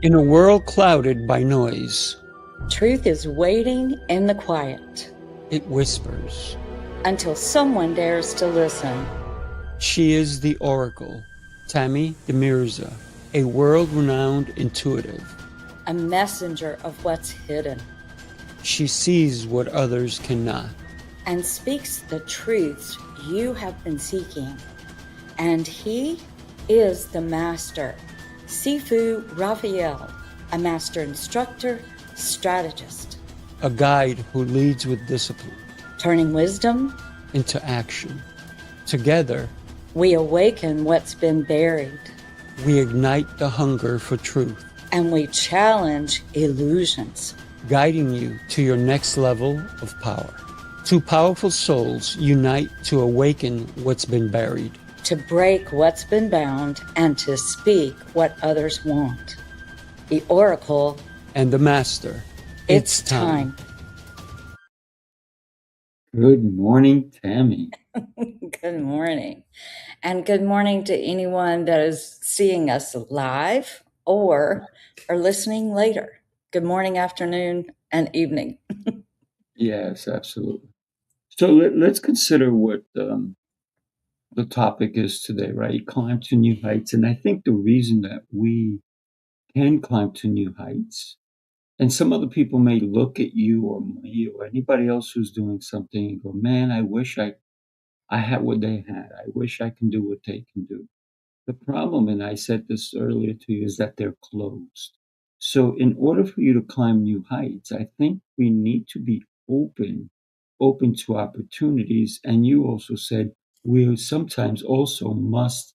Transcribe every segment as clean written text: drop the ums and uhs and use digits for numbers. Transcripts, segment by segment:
In a world clouded by noise, Truth is waiting in the quiet it whispers. until someone dares to listen. She is the oracle, Tammy De Mirza, a world-renowned intuitive. A messenger of what's hidden She sees what others cannot. and speaks the truths you have been seeking. And he is the master, Sifu Rafael, a master instructor, strategist, A guide who leads with discipline turning wisdom. into action. Together, We awaken what's been buried we ignite the hunger for truth, and we challenge illusions. guiding you to your next level of power. Two powerful souls unite to awaken what's been buried. To break what's been bound and to speak what others want. The oracle, And the master, it's time. Good morning, Tammy. Good morning. And good morning to anyone that is seeing us live or are listening later. Good morning, afternoon, and evening. Yes, absolutely. So let's consider what the topic is today, right? Climb to new heights. And I think the reason that we can climb to new heights, and some other people may look at you or me or anybody else who's doing something and go, man, I wish I had what they had. I wish I can do what they can do. The problem, and I said this earlier to you, is that they're closed. So, in order for you to climb new heights, I think we need to be open to opportunities. And you also said we sometimes also must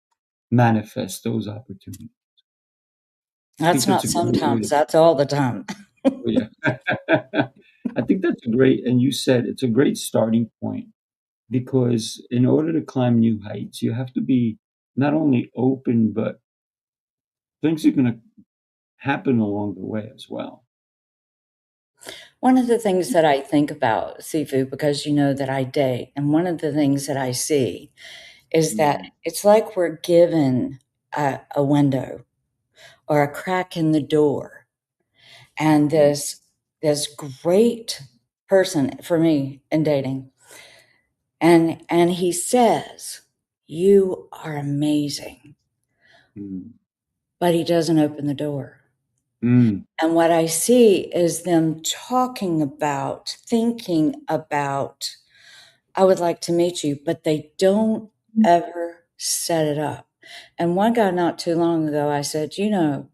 manifest those opportunities. That's not sometimes, that's all the time. Oh, yeah. I think that's a great, and you said it's a great starting point because in order to climb new heights, you have to be not only open, but things are going to happen along the way as well. One of the things that I think about, Sifu, because you know that I date, and one of the things that I see is that it's like we're given a window or a crack in the door. And this great person for me in dating, and he says, "You are amazing," but he doesn't open the door. And what I see is them talking about, thinking about, I would like to meet you, but they don't ever set it up. And one guy not too long ago, I said, you know,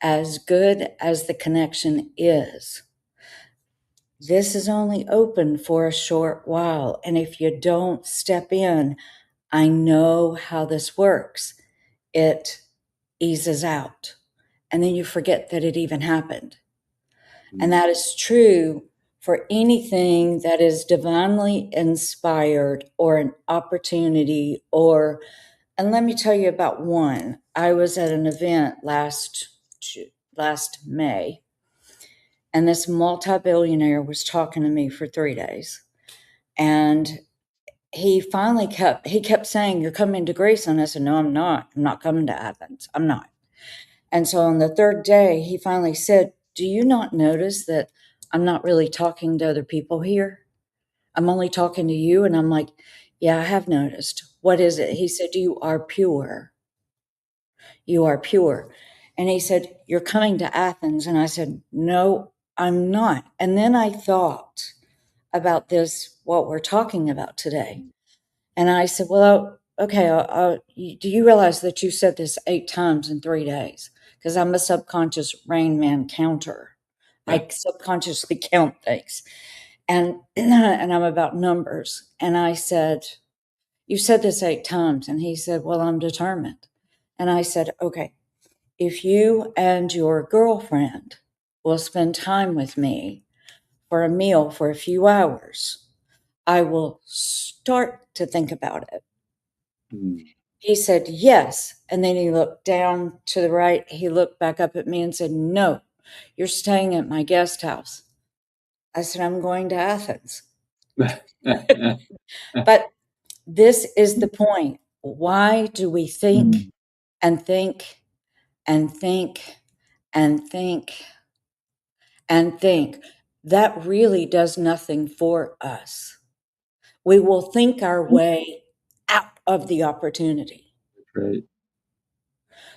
as good as the connection is, this is only open for a short while. And if you don't step in, I know how this works. It eases out. And then you forget that it even happened. And that is true for anything that is divinely inspired or an opportunity or, and let me tell you about one. I was at an event last May, and this multi-billionaire was talking to me for 3 days. And he finally kept saying, "You're coming to Greece." And I said, "No, I'm not. I'm not coming to Athens. I'm not." And so on the third day, he finally said, "Do you not notice that I'm not really talking to other people here? I'm only talking to you." And I'm like, "Yeah, I have noticed. What is it?" He said, "You are pure. You are pure." And he said, "You're coming to Athens." And I said, "No, I'm not." And then I thought about this, what we're talking about today. And I said, "Well, okay, do you realize that you said this 8 times in 3 days?" Because I'm a subconscious Rain Man counter. I subconsciously count things. And and I'm about numbers. And I said, "You said this 8 times." And he said, "Well, I'm determined." And I said, "Okay, if you and your girlfriend will spend time with me for a meal for a few hours, I will start to think about it." He said, "Yes." And then he looked down to the right. He looked back up at me and said, "No, you're staying at my guest house." I said, "I'm going to Athens." But this is the point. Why do we think and think and think and think that really does nothing for us. We will think our way out of the opportunity. Right.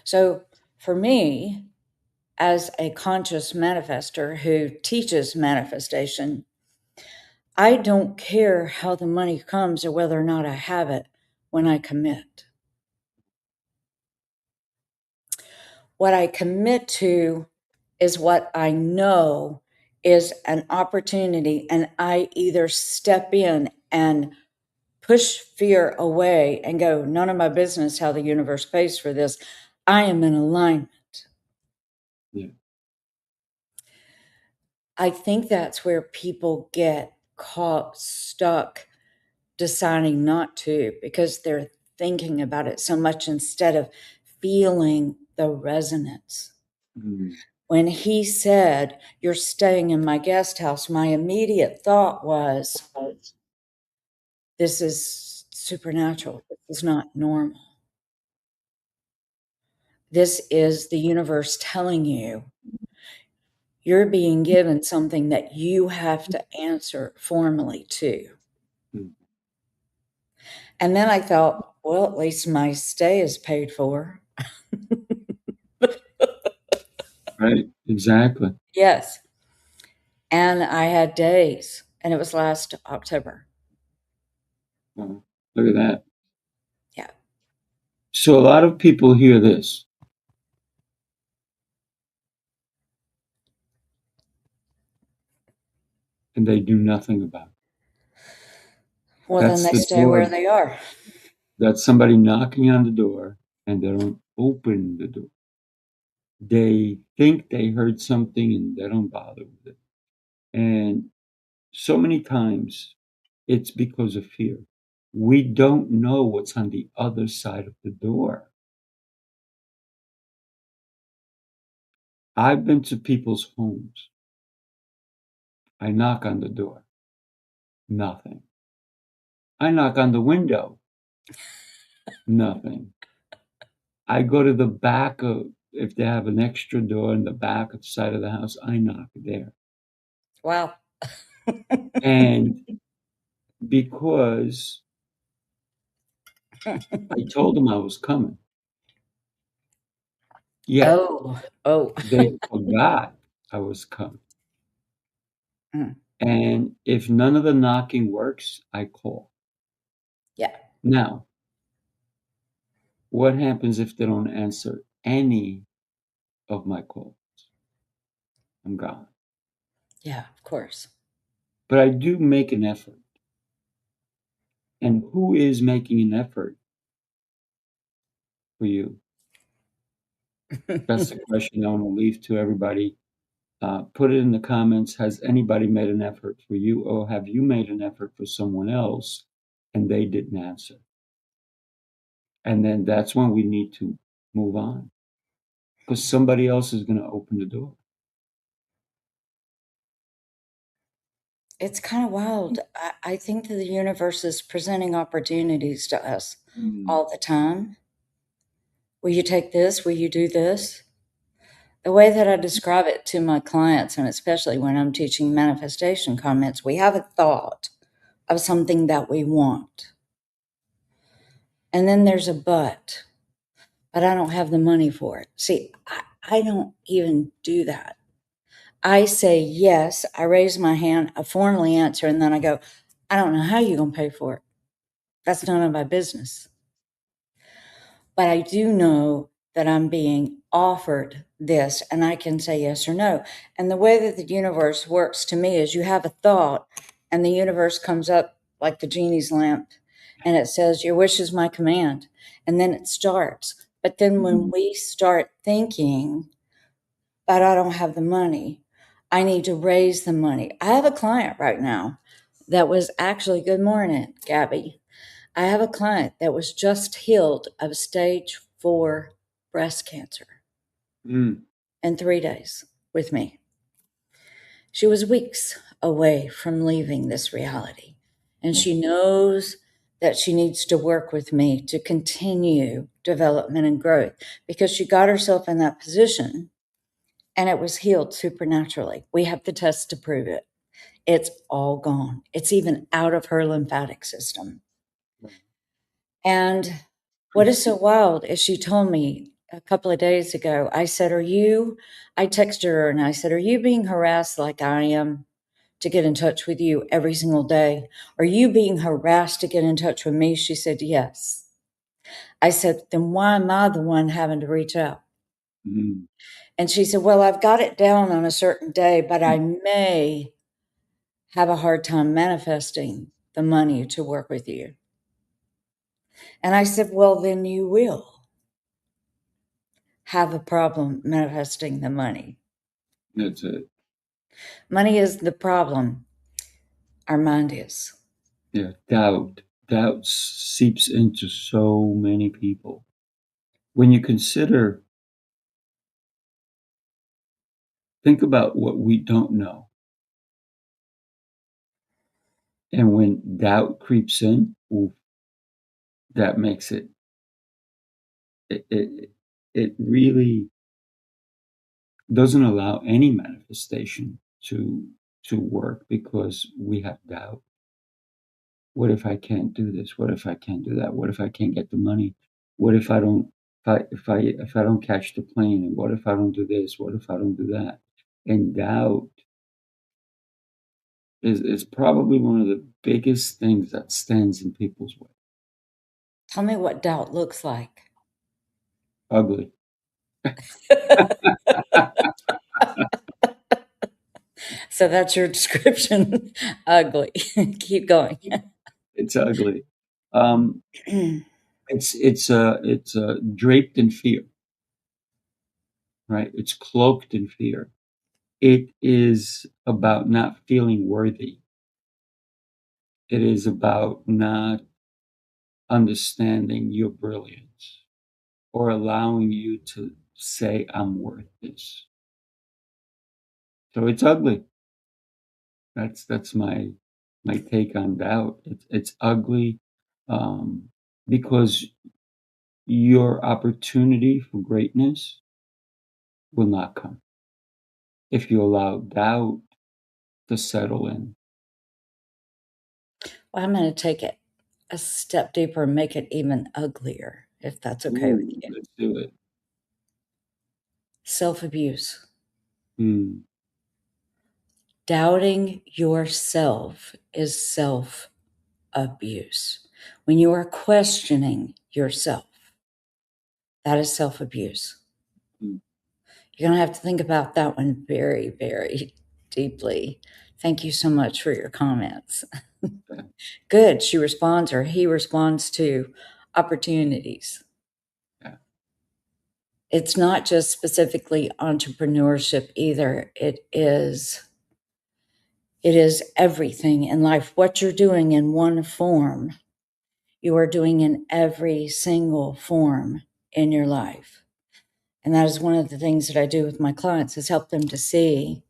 So for me, as a conscious manifester who teaches manifestation, I don't care how the money comes or whether or not I have it when I commit. What I commit to is what I know is an opportunity, and I either step in and push fear away and go, none of my business how the universe pays for this. I am in alignment. Yeah. I think that's where people get caught, stuck, deciding not to because they're thinking about it so much instead of feeling the resonance. Mm. When he said, "You're staying in my guest house," my immediate thought was, this is supernatural. This is not normal. This is the universe telling you you're being given something that you have to answer formally to. Mm. And then I thought, well, at least my stay is paid for. Right. Exactly. Yes. And I had days, and it was last October. Wow. Look at that. Yeah. So a lot of people hear this. And they do nothing about it. Well, then That's they the stay door. where they are. That's somebody knocking on the door and they don't open the door. They think they heard something and they don't bother with it. And so many times it's because of fear. We don't know what's on the other side of the door. I've been to people's homes. I knock on the door. Nothing. I knock on the window. Nothing. I go to the back of, if they have an extra door in the back of the side of the house, I knock there. Wow. And because I told them I was coming, yet Oh. they forgot I was coming. Mm. And if none of the knocking works, I call. Yeah. Now, what happens if they don't answer any of my calls? I'm gone. Yeah, of course. But I do make an effort. And who is making an effort for you? That's the question I want to leave to everybody. Put it in the comments. Has anybody made an effort for you, or have you made an effort for someone else and they didn't answer? And then that's when we need to move on because somebody else is going to open the door. It's kind of wild. I think that the universe is presenting opportunities to us all the time. Will you take this? Will you do this? The way that I describe it to my clients, and especially when I'm teaching manifestation comments, we have a thought of something that we want. And then there's a but I don't have the money for it. See, I don't even do that. I say yes, I raise my hand, I formally answer, and then I go, I don't know how you're going to pay for it. That's none of my business. But I do know that I'm being offered this and I can say yes or no. And the way that the universe works to me is you have a thought and the universe comes up like the genie's lamp and it says, your wish is my command. And then it starts. But then when we start thinking, but I don't have the money, I need to raise the money. I have a client right now that was actually, good morning, Gabby. I have a client that was just healed of stage 4 breast cancer Mm. in 3 days with me. She was weeks away from leaving this reality, and she knows that she needs to work with me to continue development and growth because she got herself in that position and it was healed supernaturally. We have the tests to prove it. It's all gone. It's even out of her lymphatic system. And what is so wild is she told me a couple of days ago, I said, I texted her and I said, are you being harassed like I am to get in touch with you every single day? Are you being harassed to get in touch with me? She said, yes. I said, then why am I the one having to reach out? Mm. And she said, well, I've got it down on a certain day, but I may have a hard time manifesting the money to work with you. And I said, well, then you will have a problem manifesting the money. That's it. Money is the problem. Our mind is. Yeah, doubt. Doubt seeps into so many people. When you consider, think about what we don't know. And when doubt creeps in, oof, that makes it really doesn't allow any manifestation to work because we have doubt. What if I can't do this? What if I can't do that? What if I can't get the money? What if I don't if I don't catch the plane? And what if I don't do this? What if I don't do that? And doubt is probably one of the biggest things that stands in people's way. Tell me what doubt looks like. Ugly. So that's your description. Ugly. Keep going. It's ugly. It's draped in fear, right? It's cloaked in fear. It is about not feeling worthy. It is about not understanding your brilliance or allowing you to say, I'm worth this. So it's ugly. That's my take on doubt. It's ugly because your opportunity for greatness will not come if you allow doubt to settle in. Well, I'm going to take it a step deeper and make it even uglier, if that's okay with Ooh, you. let's do it. Self-abuse. Mm, Doubting yourself is self-abuse. When you are questioning yourself, that is self-abuse. mm, You're going to have to think about that one very, very deeply. Thank you so much for your comments. yeah, Good. She responds or he responds to opportunities. yeah. It's not just specifically entrepreneurship either. It is everything in life. What you're doing in one form, you are doing in every single form in your life. And that is one of the things that I do with my clients is help them to see.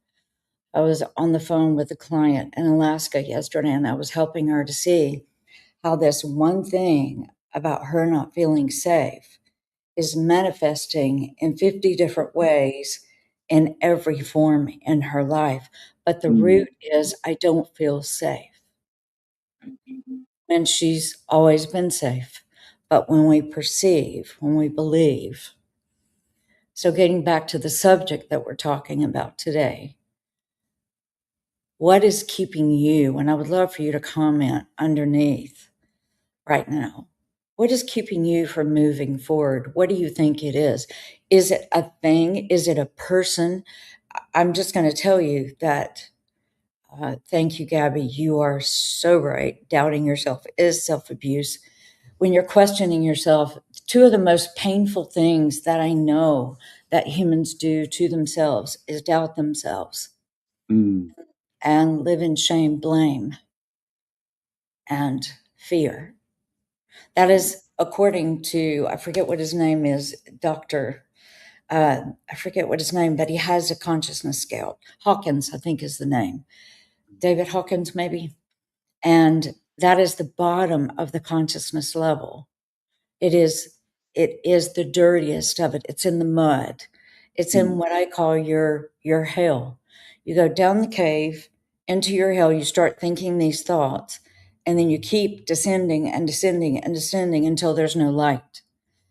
I was on the phone with a client in Alaska yesterday, and I was helping her to see how this one thing about her not feeling safe is manifesting in 50 different ways in every form in her life. But the Mm, root is, I don't feel safe. And she's always been safe. But when we perceive, when we believe, so getting back to the subject that we're talking about today, what is keeping you, and I would love for you to comment underneath right now, what is keeping you from moving forward? What do you think it is? Is it a thing? Is it a person? I'm just going to tell you that, thank you, Gabby. You are so right. Doubting yourself is self-abuse. When you're questioning yourself, two of the most painful things that I know that humans do to themselves is doubt themselves mm, and live in shame, blame, and fear. That is according to, I forget what his name is, Dr. I forget what his name, but he has a consciousness scale. Hawkins, I think is the name. David Hawkins, maybe. And that is the bottom of the consciousness level. It is the dirtiest of it. It's in the mud. It's in what I call your hell. You go down the cave into your hell, you start thinking these thoughts, and then you keep descending and descending and descending until there's no light.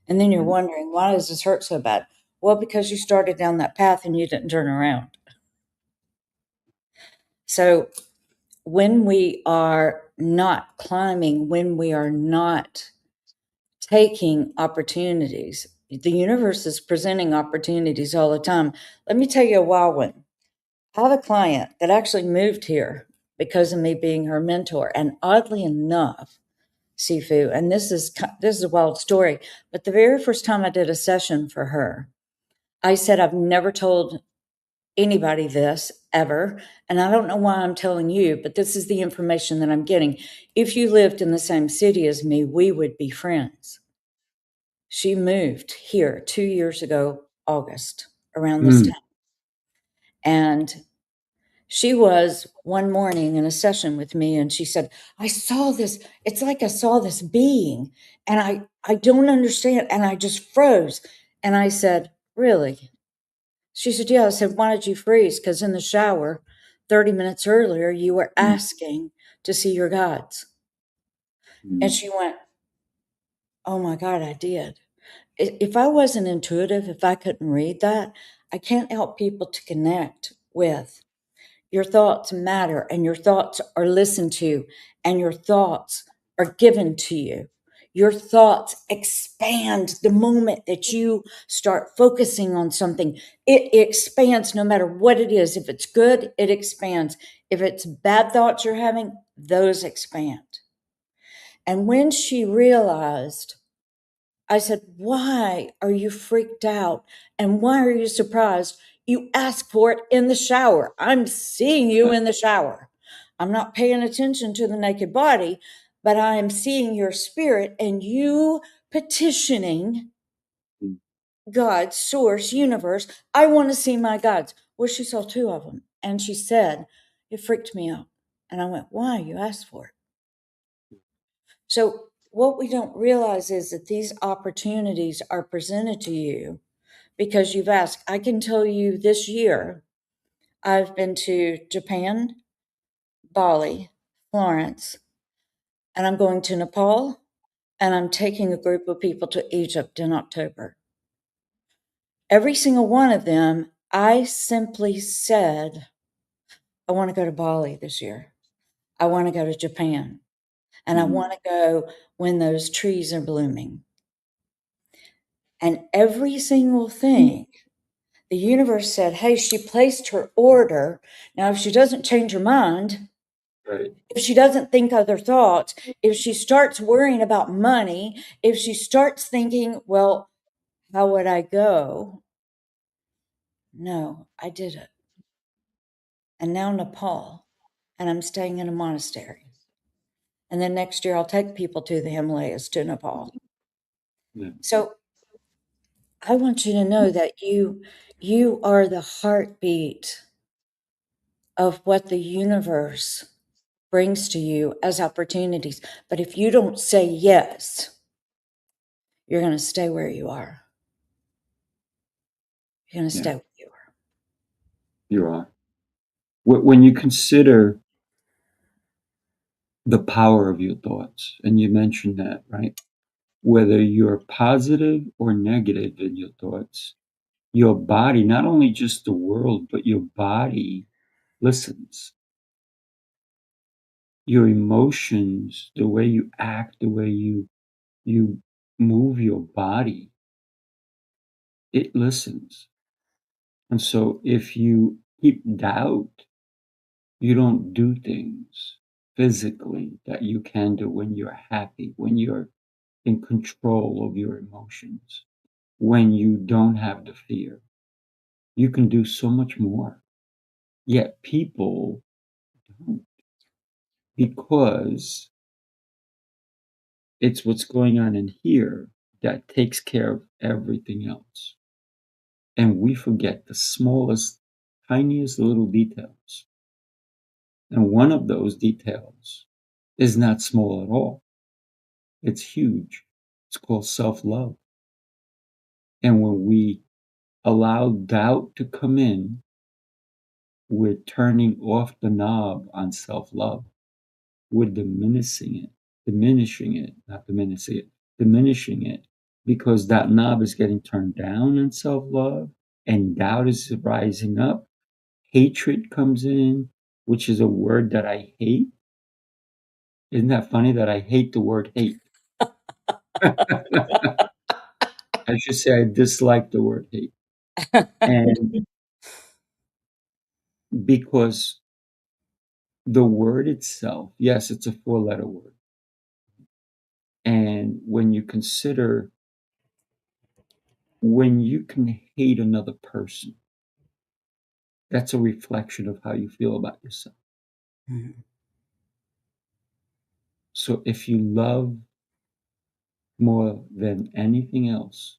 And then you're wondering, why does this hurt so bad? Well, because you started down that path and you didn't turn around. So when we are not climbing, when we are not taking opportunities, the universe is presenting opportunities all the time. Let me tell you a wild one. I have a client that actually moved here because of me being her mentor. And oddly enough, Sifu, and this is a wild story, but the very first time I did a session for her, I said, I've never told anybody this ever, and I don't know why I'm telling you, but this is the information that I'm getting. If you lived in the same city as me, we would be friends. She moved here 2 years ago, August, around this time. And she was one morning in a session with me, and she said, I saw this. It's like I saw this being, and I don't understand. And I just froze. And I said, really? She said, yeah. I said, why did you freeze? Because in the shower 30 minutes earlier, you were asking to see your gods. And she went, oh my God, I did. If I wasn't intuitive, if I couldn't read that, I can't help people to connect with. Your thoughts matter, and your thoughts are listened to, and your thoughts are given to you. Your thoughts expand the moment that you start focusing on something. It expands no matter what it is. If it's good, it expands. If it's bad thoughts you're having, those expand. And when she realized, I said, why are you freaked out? And why are you surprised? You asked for it in the shower. I'm seeing you in the shower. I'm not paying attention to the naked body, but I am seeing your spirit and you petitioning God, source, universe. I want to see my gods. Well, she saw two of them. And she said, it freaked me out. And I went, why? You asked for it. So what we don't realize is that these opportunities are presented to you because you've asked. I can tell you this year, I've been to Japan, Bali, Florence, and I'm going to Nepal, and I'm taking a group of people to Egypt in October. Every single one of them, I simply said, I want to go to Bali this year. I want to go to Japan. And I want to go when those trees are blooming. And every single thing, the universe said, hey, she placed her order. Now, if she doesn't change her mind, Right. if she doesn't think other thoughts, if she starts worrying about money, if she starts thinking, well, how would I go? No, I did it. And now Nepal, and I'm staying in a monastery. And then next year I'll take people to the Himalayas, to Nepal. Yeah. So I want you to know that you are the heartbeat of what the universe brings to you as opportunities. But if you don't say yes, you're going to stay where you are. You're going to stay where you are. You are. When you consider the power of your thoughts, and you mentioned that, right? Whether you're positive or negative in your thoughts, your body, not only just the world, but your body listens. Your emotions, the way you act, the way you move your body, it listens. And so if you keep doubt, you don't do things physically that you can do when you're happy, when you're in control of your emotions, when you don't have the fear. You can do so much more. Yet people don't, because it's what's going on in here that takes care of everything else. And we forget the smallest, tiniest little details. And one of those details is not small at all. It's huge. It's called self-love. And when we allow doubt to come in, we're turning off the knob on self-love. We're diminishing it because that knob is getting turned down on self-love and doubt is rising up. Hatred comes in, which is a word that I hate. Isn't that funny that I hate the word hate? I should say I dislike the word hate. And because the word itself, yes, it's a 4-letter word. And when you consider when you can hate another person, that's a reflection of how you feel about yourself. Mhm. So if you love more than anything else,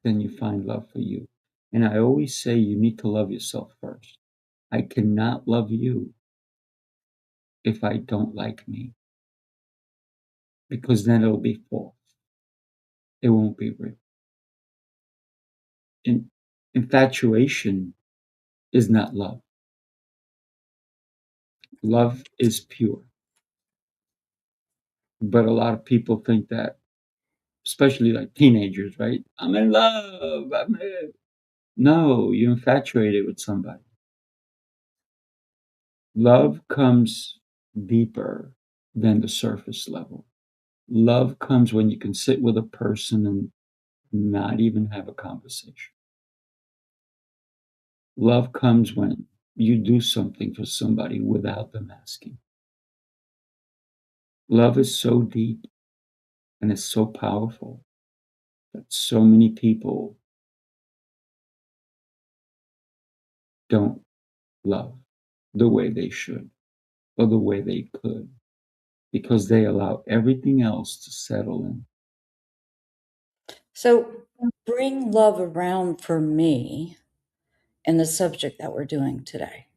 then you find love for you. And I always say you need to love yourself first. I cannot love you if I don't like me, because then it'll be false. It won't be real. In, infatuation is not love. Love is pure. But a lot of people think that, especially like teenagers, right? I'm in love. No, you're infatuated with somebody. Love comes deeper than the surface level. Love comes when you can sit with a person and not even have a conversation. Love comes when you do something for somebody without them asking. Love is so deep and it's so powerful that so many people don't love the way they should or the way they could because they allow everything else to settle in. So bring love around for me in the subject that we're doing today.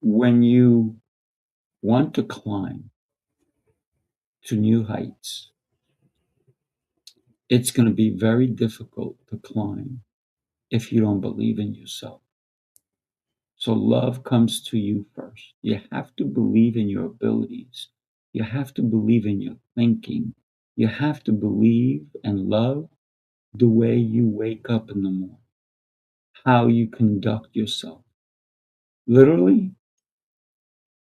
When you want to climb to new heights, it's going to be very difficult to climb if you don't believe in yourself. So love comes to you first. You have to believe in your abilities. You have to believe in your thinking. You have to believe and love the way you wake up in the morning, how you conduct yourself. Literally,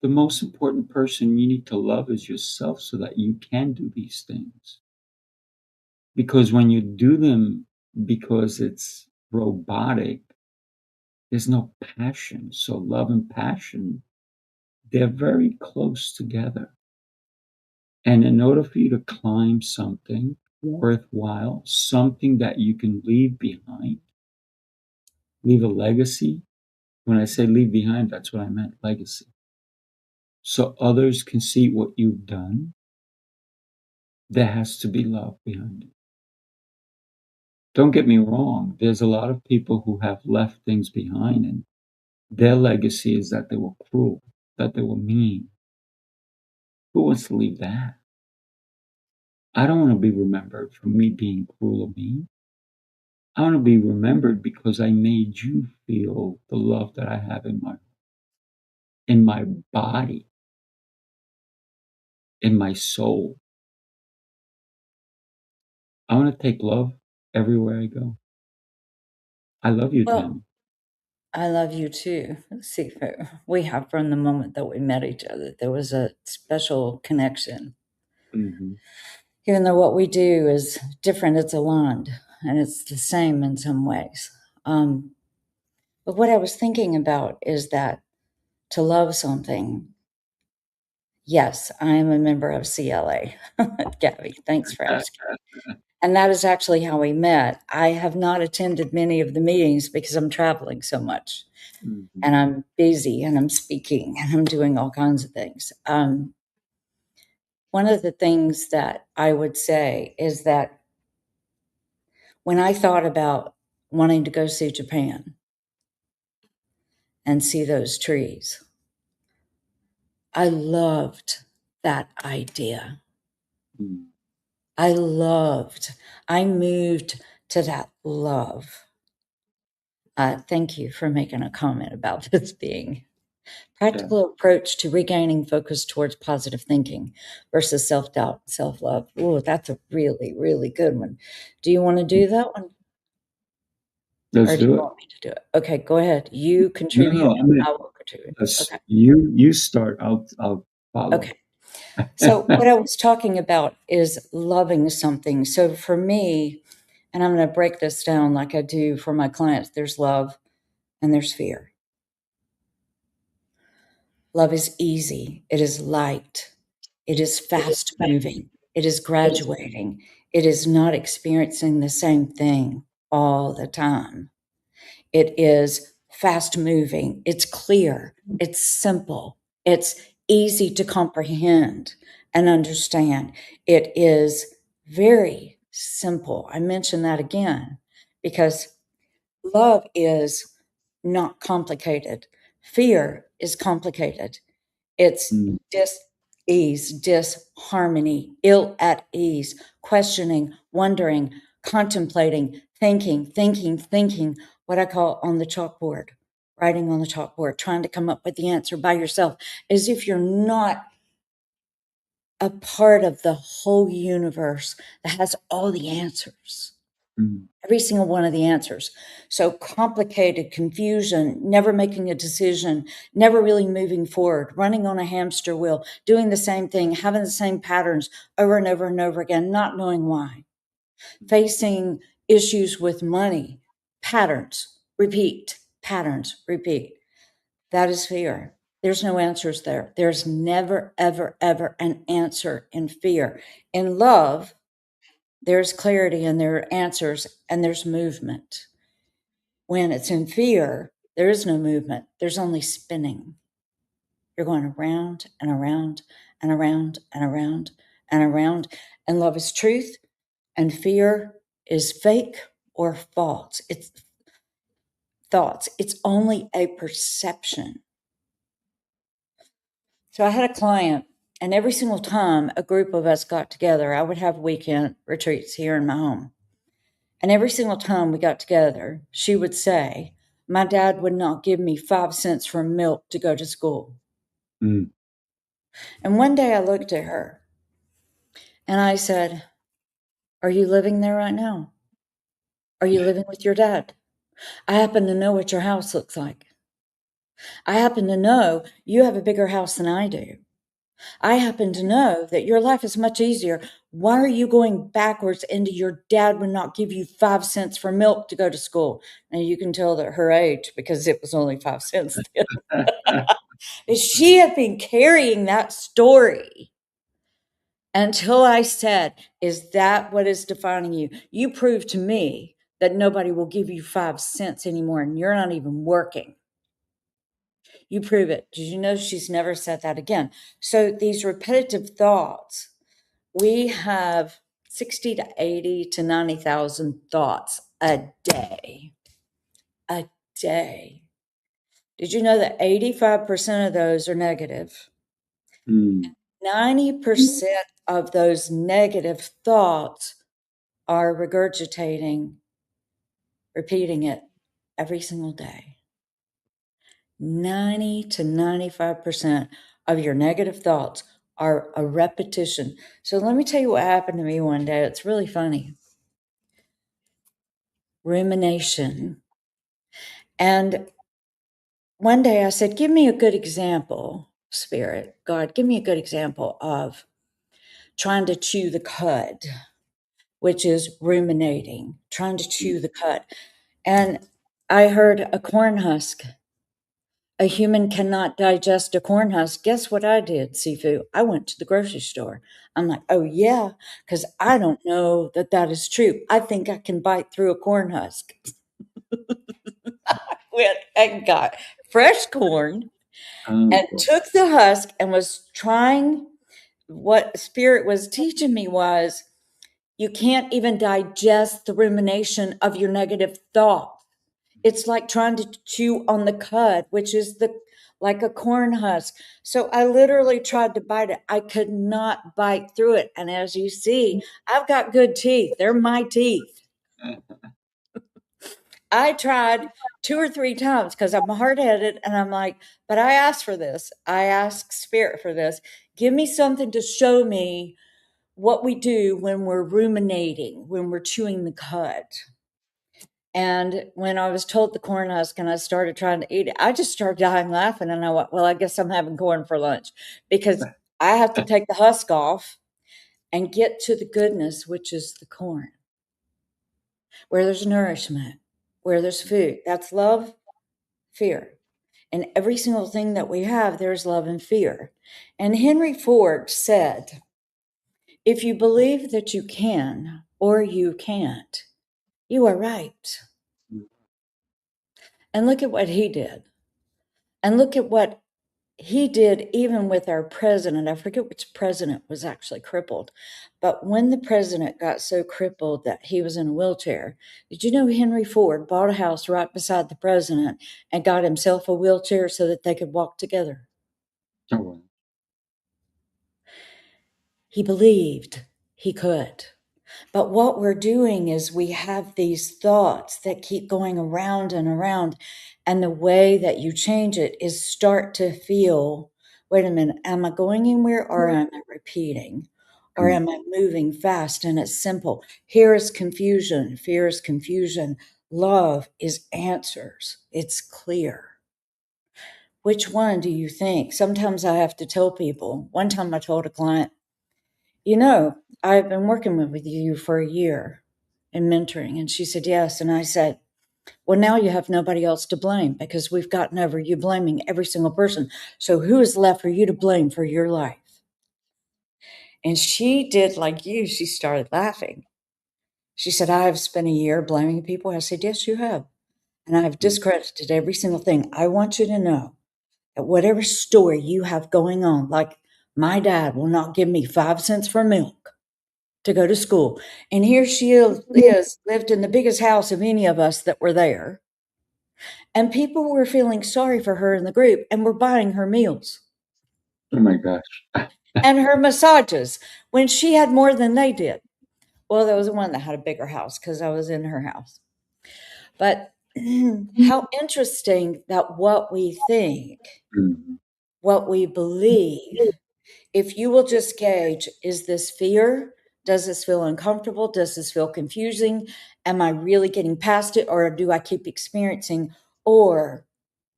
the most important person you need to love is yourself so that you can do these things. Because when you do them because it's robotic, there's no passion. So love and passion, they're very close together. And in order for you to climb something worthwhile, something that you can leave behind, leave a legacy. When I say leave behind, that's what I meant, legacy. So others can see what you've done. There has to be love behind it. Don't get me wrong, there's a lot of people who have left things behind, and their legacy is that they were cruel, that they were mean. Who wants to leave that? I don't want to be remembered for me being cruel or mean. I want to be remembered because I made you feel the love that I have in my body, in my soul. I want to take love everywhere I go. I love you, Well, Tammy. I love you too, Sifu. We have from the moment that we met each other. There was a special connection. Mm-hmm. Even though what we do is different, it's aligned and it's the same in some ways. But what I was thinking about is that to love something, yes, I am a member of CLA. Gabby, thanks for asking. And that is actually how we met. I have not attended many of the meetings because I'm traveling so much Mm-hmm. and I'm busy and I'm speaking and I'm doing all kinds of things. One of the things that I would say is that when I thought about wanting to go see Japan and see those trees, I loved that idea. Mm-hmm. I moved to that love. Thank you for making a comment about this being practical approach to regaining focus towards positive thinking versus self-doubt, self-love. Oh, that's a really, really good one. Do you want to do that one? Let's Or do you do it. want me to do it? Okay, go ahead. You No, contribute. no, I mean, I will contribute. Okay. you start. I'll follow. Okay. So what I was talking about is loving something. So for me, and I'm going to break this down like I do for my clients, there's love and there's fear. Love is easy. It is light. It is fast moving. It is graduating. It is not experiencing the same thing all the time. It is fast moving. It's clear. It's simple. It's easy to comprehend and understand. It is very simple. I mention that again because love is not complicated. Fear is complicated. It's Mm, dis-ease, disharmony, ill at ease, questioning, wondering, contemplating, thinking, what I call on the chalkboard, writing on the chalkboard, trying to come up with the answer by yourself, as if you're not a part of the whole universe that has all the answers. mm, Every single one of the answers. So complicated, confusion, never making a decision, never really moving forward, running on a hamster wheel, doing the same thing, having the same patterns over and over and over again, not knowing why. Facing issues with money, patterns, repeat, patterns, repeat. That is fear. There's no answers there. There's never, ever, ever an answer in fear. In love, there's clarity and there are answers and there's movement. When it's in fear, there is no movement. There's only spinning. You're going around and around and around and around and around. And love is truth and fear is fake or false. It's thoughts. It's only a perception. So I had a client, and every single time a group of us got together, I would have weekend retreats here in my home. And every single time we got together, she would say, my dad would not give me 5 cents for milk to go to school. mm. And one day I looked at her and I said, are you living there right now? Are you living with your dad? I happen to know what your house looks like. I happen to know you have a bigger house than I do. I happen to know that your life is much easier. Why are you going backwards into your dad would not give you 5 cents for milk to go to school? And you can tell that her age, because it was only 5 cents then. She had been carrying that story until I said, is that what is defining you? You prove to me that nobody will give you 5 cents anymore and you're not even working. You prove it. Did you know she's never said that again? So these repetitive thoughts, we have 60 to 80 to 90,000 thoughts a day. A day. Did you know that 85% of those are negative? Mm. 90% of those negative thoughts are regurgitating, repeating it every single day. 90 to 95% of your negative thoughts are a repetition. So let me tell you what happened to me one day. It's really funny. Rumination. And one day I said, give me a good example, Spirit, God, give me a good example of trying to chew the cud, which is ruminating, trying to chew the cud. And I heard a corn husk. A human cannot digest a corn husk. Guess what I did, Sifu? I went to the grocery store. I'm like, oh, yeah, because I don't know that that is true. I think I can bite through a corn husk. Went and got fresh corn Oh, and boy. took the husk and was trying. What Spirit was teaching me was you can't even digest the rumination of your negative thought. It's like trying to chew on the cud, which is like a corn husk. So I literally tried to bite it. I could not bite through it. And as you see, I've got good teeth. They're my teeth. I tried 2 or 3 times because I'm hard-headed, and I'm like, "But I asked for this. I asked Spirit for this. Give me something to show me what we do when we're ruminating, when we're chewing the cud." And when I was told the corn husk and I started trying to eat it, I just started dying laughing, and I went, "Well, I guess I'm having corn for lunch," because I have to take the husk off and get to the goodness, which is the corn, where there's nourishment, where there's food. That's love, fear. And every single thing that we have, there's love and fear. And Henry Ford said, "If you believe that you can or you can't, you are right." And look at what he did. And look at what he did even with our president. I forget which president was actually crippled. But when the president got so crippled that he was in a wheelchair, did you know Henry Ford bought a house right beside the president and got himself a wheelchair so that they could walk together? Oh, wow. He believed he could. But what we're doing is we have these thoughts that keep going around and around. And the way that you change it is start to feel, wait a minute, am I going anywhere or am I repeating? Or am I moving fast? And it's simple. Here is confusion. Fear is confusion. Love is answers. It's clear. Which one do you think? Sometimes I have to tell people. One time I told a client, "You know, I've been working with you for a year in mentoring." And she said, "Yes." And I said, "Well, now you have nobody else to blame because we've gotten over you blaming every single person. So who is left for you to blame for your life?" And she did like you. She started laughing. She said, "I have spent a year blaming people." I said, "Yes, you have. And I have discredited every single thing. I want you to know that whatever story you have going on, like my dad will not give me 5 cents for milk to go to school. And here she is, lived in the biggest house of any of us that were there. And people were feeling sorry for her in the group and were buying her meals Oh my gosh. and her massages when she had more than they did." Well, there was one that had a bigger house because I was in her house. But how interesting that what we think, Mm. what we believe, if you will just gauge, is this fear? Does this feel uncomfortable? Does this feel confusing? Am I really getting past it, or do I keep experiencing? Or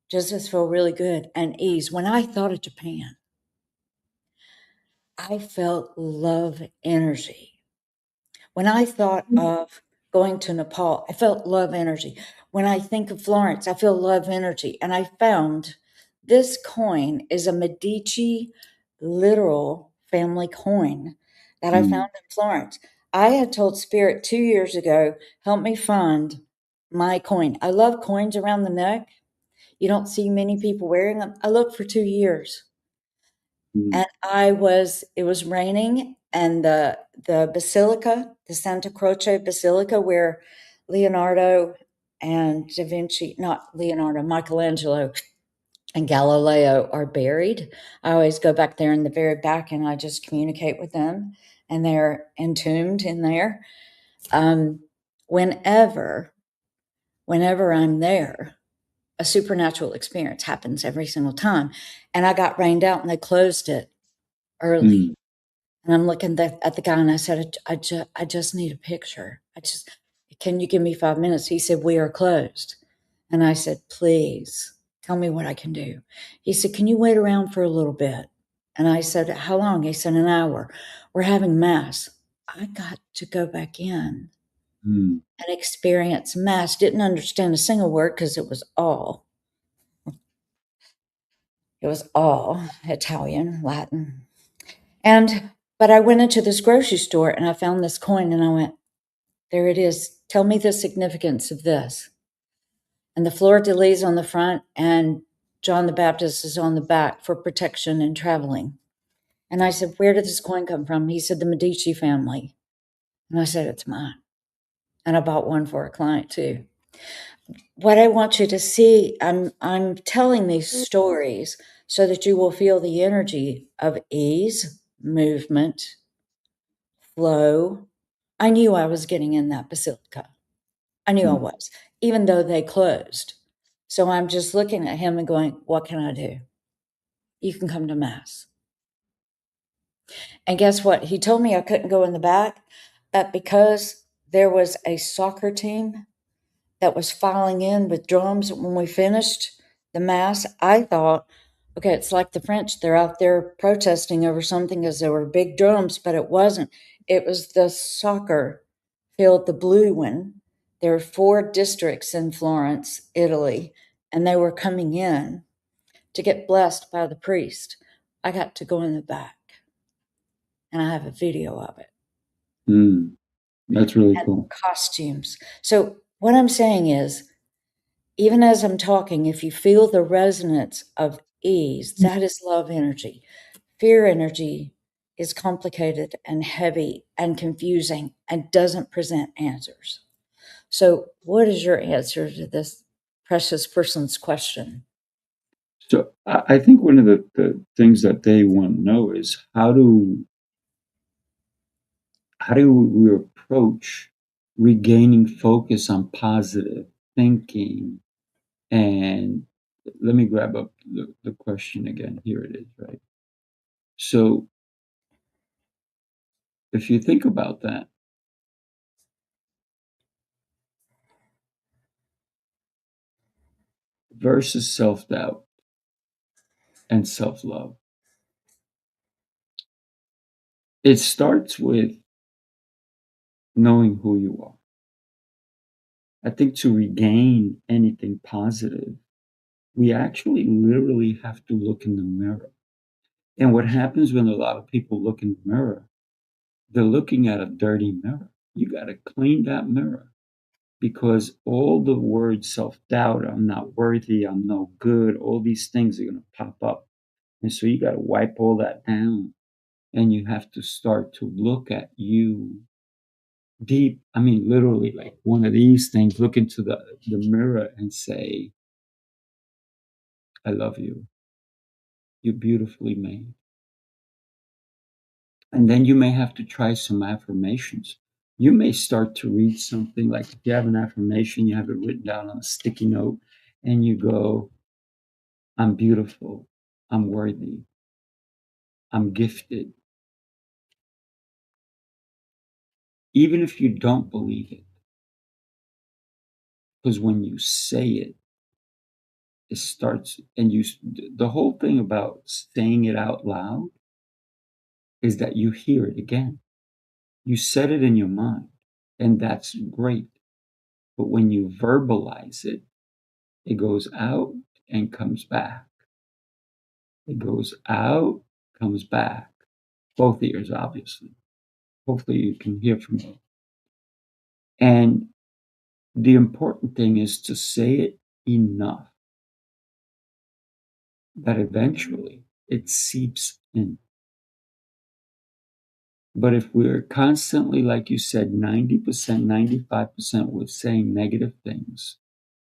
does this feel really good and ease? When I thought of Japan, I felt love energy. When I thought of going to Nepal, I felt love energy. When I think of Florence, I feel love energy. And I found this coin is a Medici literal family coin that I found in Florence. I had told Spirit 2 years ago, help me find my coin. I love coins around the neck. You don't see many people wearing them. I looked for 2 years. And it was raining, and the basilica, the Santa Croce Basilica, where Leonardo and Da Vinci, not Leonardo, Michelangelo and Galileo are buried. I always go back there in the very back and I just communicate with them, and they're entombed in there. Whenever I'm there, a supernatural experience happens every single time. And I got rained out and they closed it early. And I'm looking at the guy and I said, I just need a picture. Can you give me 5 minutes? He said, we are closed. And I said, please tell me what I can do. He said, can you wait around for a little bit? And I said, how long? He said, an hour. We're having mass. I got to go back in and experience mass. Didn't understand a single word because it was all Italian, Latin. But I went into this grocery store and I found this coin and I went, there it is. Tell me the significance of this. And the fleur de lis on the front and John the Baptist is on the back for protection and traveling. And I said, where did this coin come from? He said, the Medici family. And I said, it's mine. And I bought one for a client too. What I want you to see, I'm telling these stories so that you will feel the energy of ease, movement, flow. I knew I was getting in that basilica. I knew I Mm. was, even though they closed. So I'm just looking at him and going, what can I do? You can come to Mass. And guess what? He told me I couldn't go in the back, but because there was a soccer team that was filing in with drums when we finished the Mass, I thought, okay, it's like the French. They're out there protesting over something because there were big drums, but it wasn't. It was the soccer field, the blue one. There were 4 districts in Florence, Italy, and they were coming in to get blessed by the priest. I got to go in the back, and I have a video of it. Mm. That's really And cool. costumes. So what I'm saying is, even as I'm talking, if you feel the resonance of ease, that is love energy. Fear energy is complicated and heavy and confusing and doesn't present answers. So, what is your answer to this precious person's question? So I think one of the things that they want to know is how do we approach regaining focus on positive thinking? And let me grab up the question again. Here it is, right? So if you think about that versus self-doubt and self-love, it starts with knowing who you are. I think to regain anything positive, we actually literally have to look in the mirror. And what happens when a lot of people look in the mirror, they're looking at a dirty mirror. You got to clean that mirror because all the words self doubt, I'm not worthy, I'm no good, all these things are going to pop up. And so you got to wipe all that down and you have to start to look at you deep. I mean, literally, like one of these things, look into the mirror and say, I love you. You're beautifully made. And then you may have to try some affirmations. You may start to read something like if you have an affirmation, you have it written down on a sticky note, and you go, I'm beautiful, I'm worthy, I'm gifted. Even if you don't believe it, because when you say it, it starts, and the whole thing about saying it out loud is that you hear it again. You said it in your mind, and that's great. But when you verbalize it, it goes out and comes back. It goes out, comes back. Both ears, obviously. Hopefully you can hear from me. And the important thing is to say it enough that eventually it seeps in. But if we're constantly, like you said, 90%, 95%, we're saying negative things,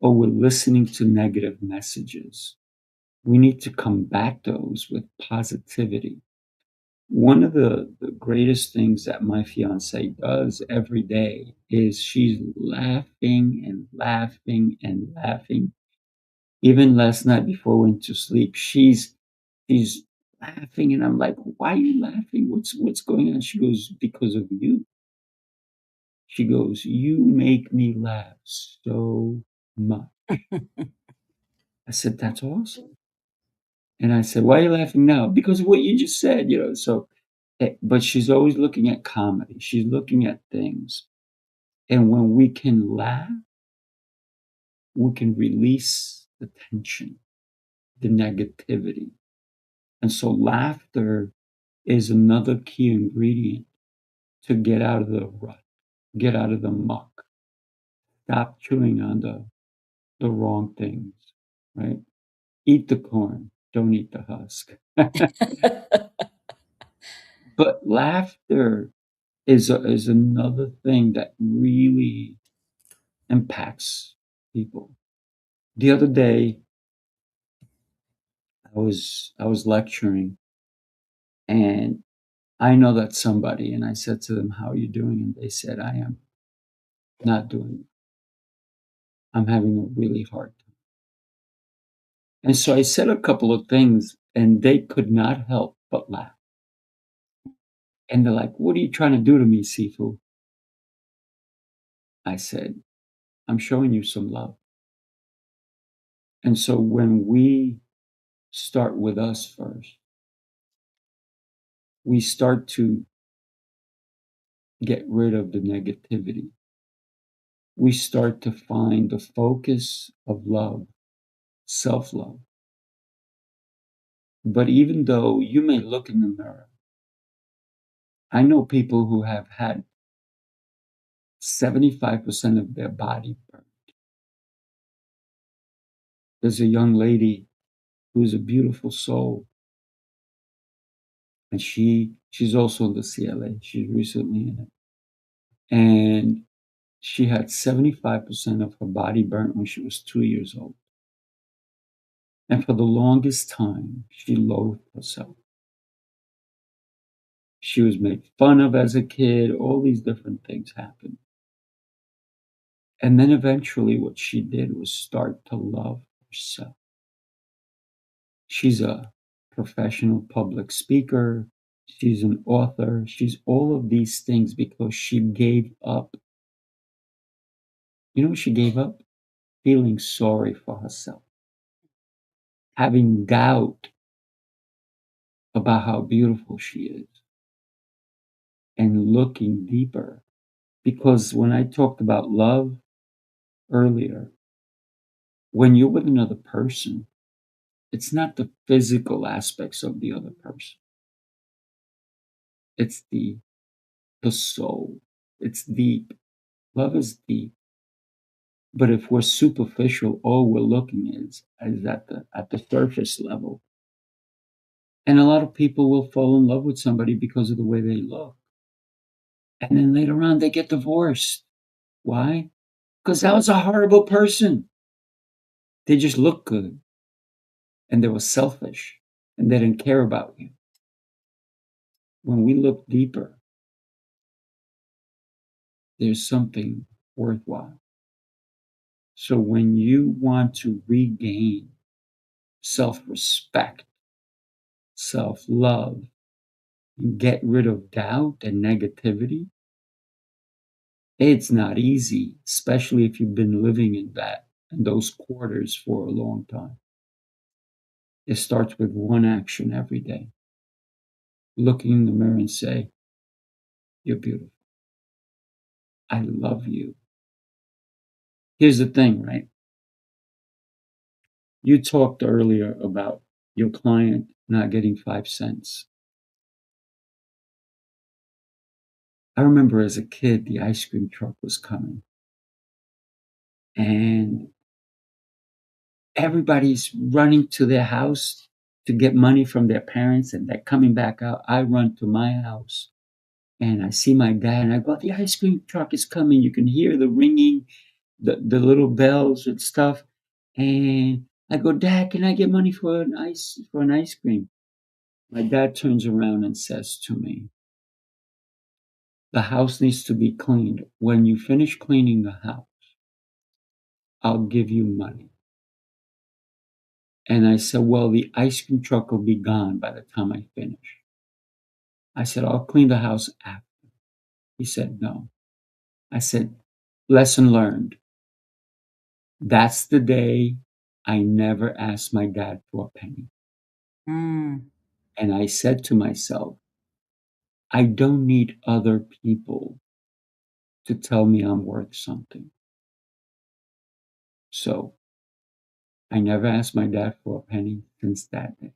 or we're listening to negative messages, we need to combat those with positivity. One of the greatest things that my fiance does every day is she's laughing and laughing and laughing. Even last night before we went to sleep, she's laughing, and I'm like, "Why are you laughing? What's going on?" She goes, "Because of you." She goes, "You make me laugh so much." I said, "That's awesome." And I said, "Why are you laughing now?" "Because of what you just said, you know." So, but she's always looking at comedy. She's looking at things. And when we can laugh, we can release the tension, the negativity. And so laughter is another key ingredient to get out of the rut, get out of the muck, stop chewing on the wrong things, right? Eat the corn, don't eat the husk. But laughter is another thing that really impacts people. The other day, I was lecturing, and I know that somebody, and I said to them, "How are you doing?" And they said, "I am not doing." I'm having a really hard time. And so I said a couple of things, and they could not help but laugh. And they're like, "What are you trying to do to me, Sifu?" I said, "I'm showing you some love." And so when we start with us first, we start to get rid of the negativity. We start to find the focus of love, self-love. But even though you may look in the mirror, I know people who have had 75% of their body burned. There's a young lady who's a beautiful soul, and she's also in the CLA. She's recently in it. And she had 75% of her body burnt when she was 2 years old. And for the longest time, she loathed herself. She was made fun of as a kid. All these different things happened. And then eventually what she did was start to love herself. She's a professional public speaker. She's an author. She's all of these things because she gave up. You know what she gave up? Feeling sorry for herself, having doubt about how beautiful she is, and looking deeper. Because when I talked about love earlier, when you're with another person, it's not the physical aspects of the other person. It's the soul. It's deep. Love is deep. But if we're superficial, all we're looking is at the surface level. And a lot of people will fall in love with somebody because of the way they look. And then later on they get divorced. Why? Because that was a horrible person. They just look good. And they were selfish. And they didn't care about you. When we look deeper, there's something worthwhile. So when you want to regain self-respect, self-love, and get rid of doubt and negativity, it's not easy, especially if you've been living in those quarters for a long time. It starts with one action every day. Looking in the mirror and say, "You're beautiful. I love you." Here's the thing, right? You talked earlier about your client not getting 5 cents. I remember as a kid, the ice cream truck was coming, and everybody's running to their house to get money from their parents, and they're coming back out. I run to my house, and I see my dad, and I go, "The ice cream truck is coming." You can hear the ringing, the little bells and stuff. And I go, "Dad, can I get money for an ice cream?" My dad turns around and says to me, "The house needs to be cleaned. When you finish cleaning the house, I'll give you money." And I said, "Well, the ice cream truck will be gone by the time I finish." I said, "I'll clean the house after." He said, "No." I said, "Lesson learned." That's the day I never asked my dad for a penny. Mm. And I said to myself, I don't need other people to tell me I'm worth something. So I never asked my dad for a penny since that day.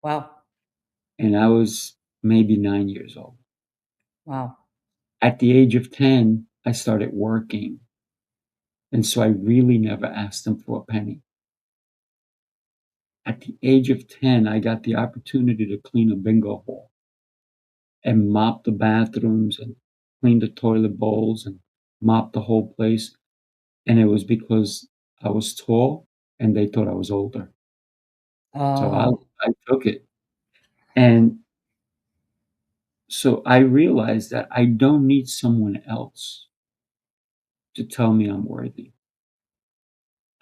Wow. And I was maybe 9 years old. Wow. At the age of 10, I started working. And so I really never asked him for a penny. At the age of 10, I got the opportunity to clean a bingo hall and mop the bathrooms and clean the toilet bowls and mop the whole place. And it was because I was tall and they thought I was older. So Oh, I took it. And so I realized that I don't need someone else to tell me I'm worthy.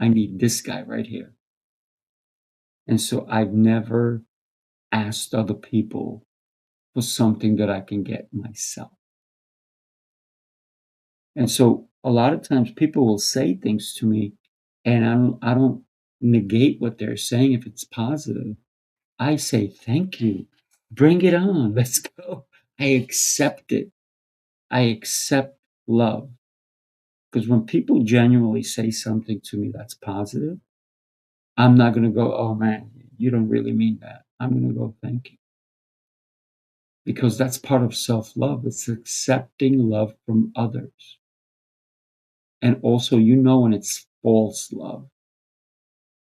I need this guy right here. And so I've never asked other people for something that I can get myself. And so a lot of times people will say things to me and I don't negate what they're saying if it's positive. I say, thank you. Bring it on. Let's go. I accept it. I accept love. Because when people genuinely say something to me that's positive, I'm not going to go, oh man, you don't really mean that. I'm going to go, thank you. Because that's part of self love. It's accepting love from others. And also, when it's false love,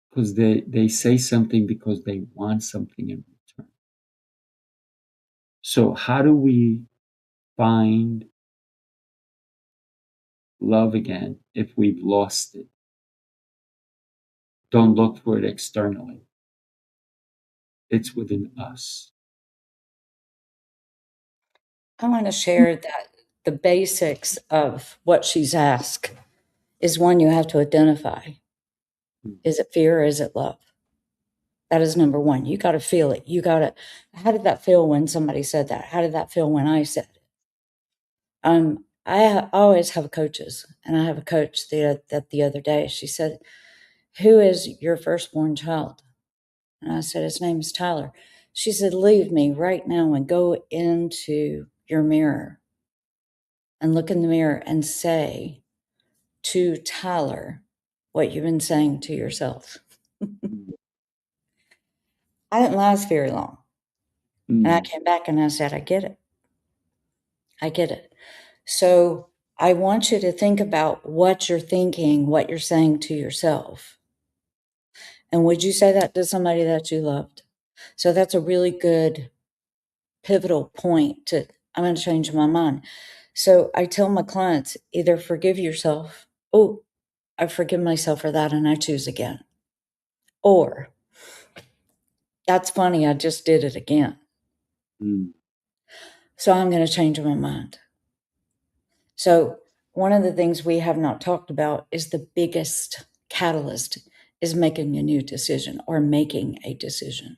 because they say something because they want something in return. So, how do we find love again if we've lost it? Don't look for it externally, it's within us. I want to share that the basics of what she's asked is one you have to identify. Is it fear or is it love? That is number one. You got to feel it. How did that feel when somebody said that? How did that feel when I said it? I always have coaches, and I have a coach that the other day, she said, who is your firstborn child? And I said, his name is Tyler. She said, leave me right now and go into your mirror and look in the mirror and say to Tyler what you've been saying to yourself. I didn't last very long. And I came back and I said, I get it. I get it. So I want you to think about what you're thinking, what you're saying to yourself. And would you say that to somebody that you loved? So that's a really good pivotal point to, I'm going to change my mind. So I tell my clients, either forgive yourself. Oh, I forgive myself for that and I choose again. Or, that's funny, I just did it again. So I'm going to change my mind. So one of the things we have not talked about is the biggest catalyst is making a new decision or making a decision.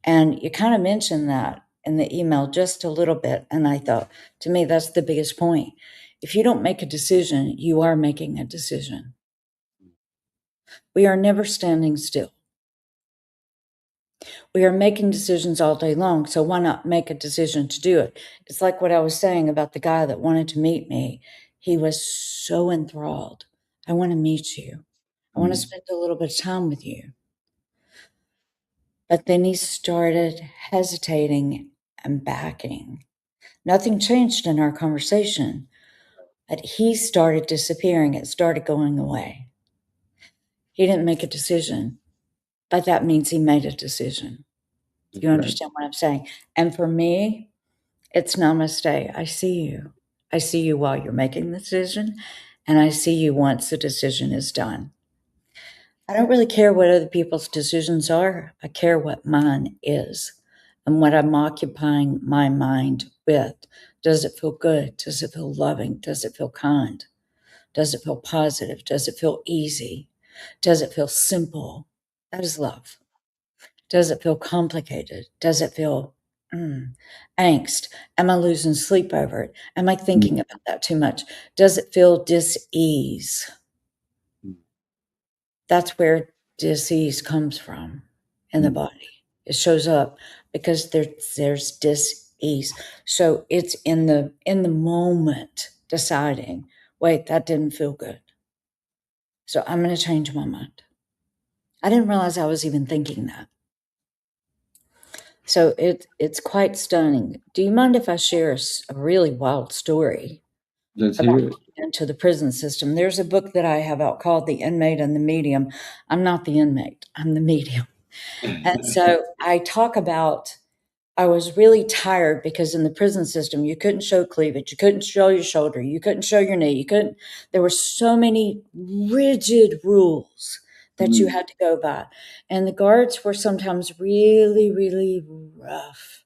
And you kind of mentioned that in the email just a little bit. And I thought, to me, that's the biggest point. If you don't make a decision, you are making a decision. We are never standing still. We are making decisions all day long, so why not make a decision to do it? It's like what I was saying about the guy that wanted to meet me. He was so enthralled. I want to meet you. I want to spend a little bit of time with you. But then he started hesitating and backing. Nothing changed in our conversation, but he started disappearing. It started going away. He didn't make a decision, but that means he made a decision. You understand what I'm saying? And for me, it's namaste. I see you. I see you while you're making the decision, and I see you once the decision is done. I don't really care what other people's decisions are. I care what mine is and what I'm occupying my mind with. Does it feel good? Does it feel loving? Does it feel kind? Does it feel positive? Does it feel easy? Does it feel simple? That is love. Does it feel complicated? Does it feel angst? Am I losing sleep over it? Am I thinking about that too much? Does it feel dis-ease? That's where dis-ease comes from in the body. It shows up because there's dis-ease. So it's in the moment deciding, wait, that didn't feel good. So I'm going to change my mind. I didn't realize I was even thinking that. So it's quite stunning. Do you mind if I share a really wild story Let's about hear it. getting into the prison system? There's a book that I have out called The Inmate and the Medium. I'm not the inmate, I'm the medium. And so I talk about, I was really tired because in the prison system, you couldn't show cleavage, you couldn't show your shoulder, you couldn't show your knee, there were so many rigid rules that you had to go by. And the guards were sometimes really, really rough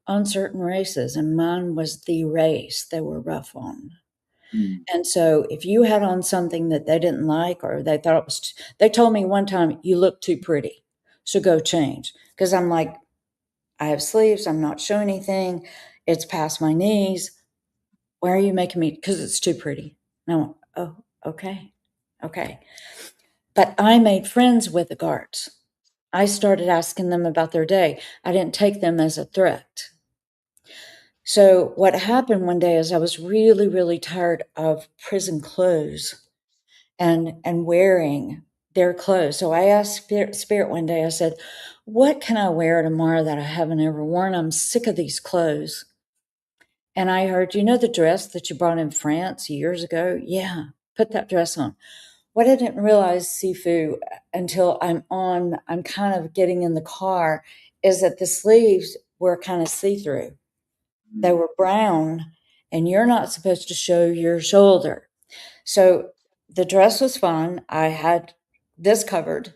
on certain races, and mine was the race they were rough on. And so if you had on something that they didn't like, or they thought it was, they told me one time, you look too pretty, so go change. Because I'm like, I have sleeves, I'm not showing anything, it's past my knees. Why are you making me? Because it's too pretty. And I went, oh, okay, okay. But I made friends with the guards. I started asking them about their day. I didn't take them as a threat. So what happened one day is I was really, really tired of prison clothes and wearing their clothes. So I asked Spirit one day, I said, what can I wear tomorrow that I haven't ever worn? I'm sick of these clothes. And I heard, you know the dress that you brought in France years ago? Yeah, put that dress on. What I didn't realize, Sifu, until I'm kind of getting in the car, is that the sleeves were kind of see-through. They were brown, and you're not supposed to show your shoulder. So the dress was fine. I had this covered.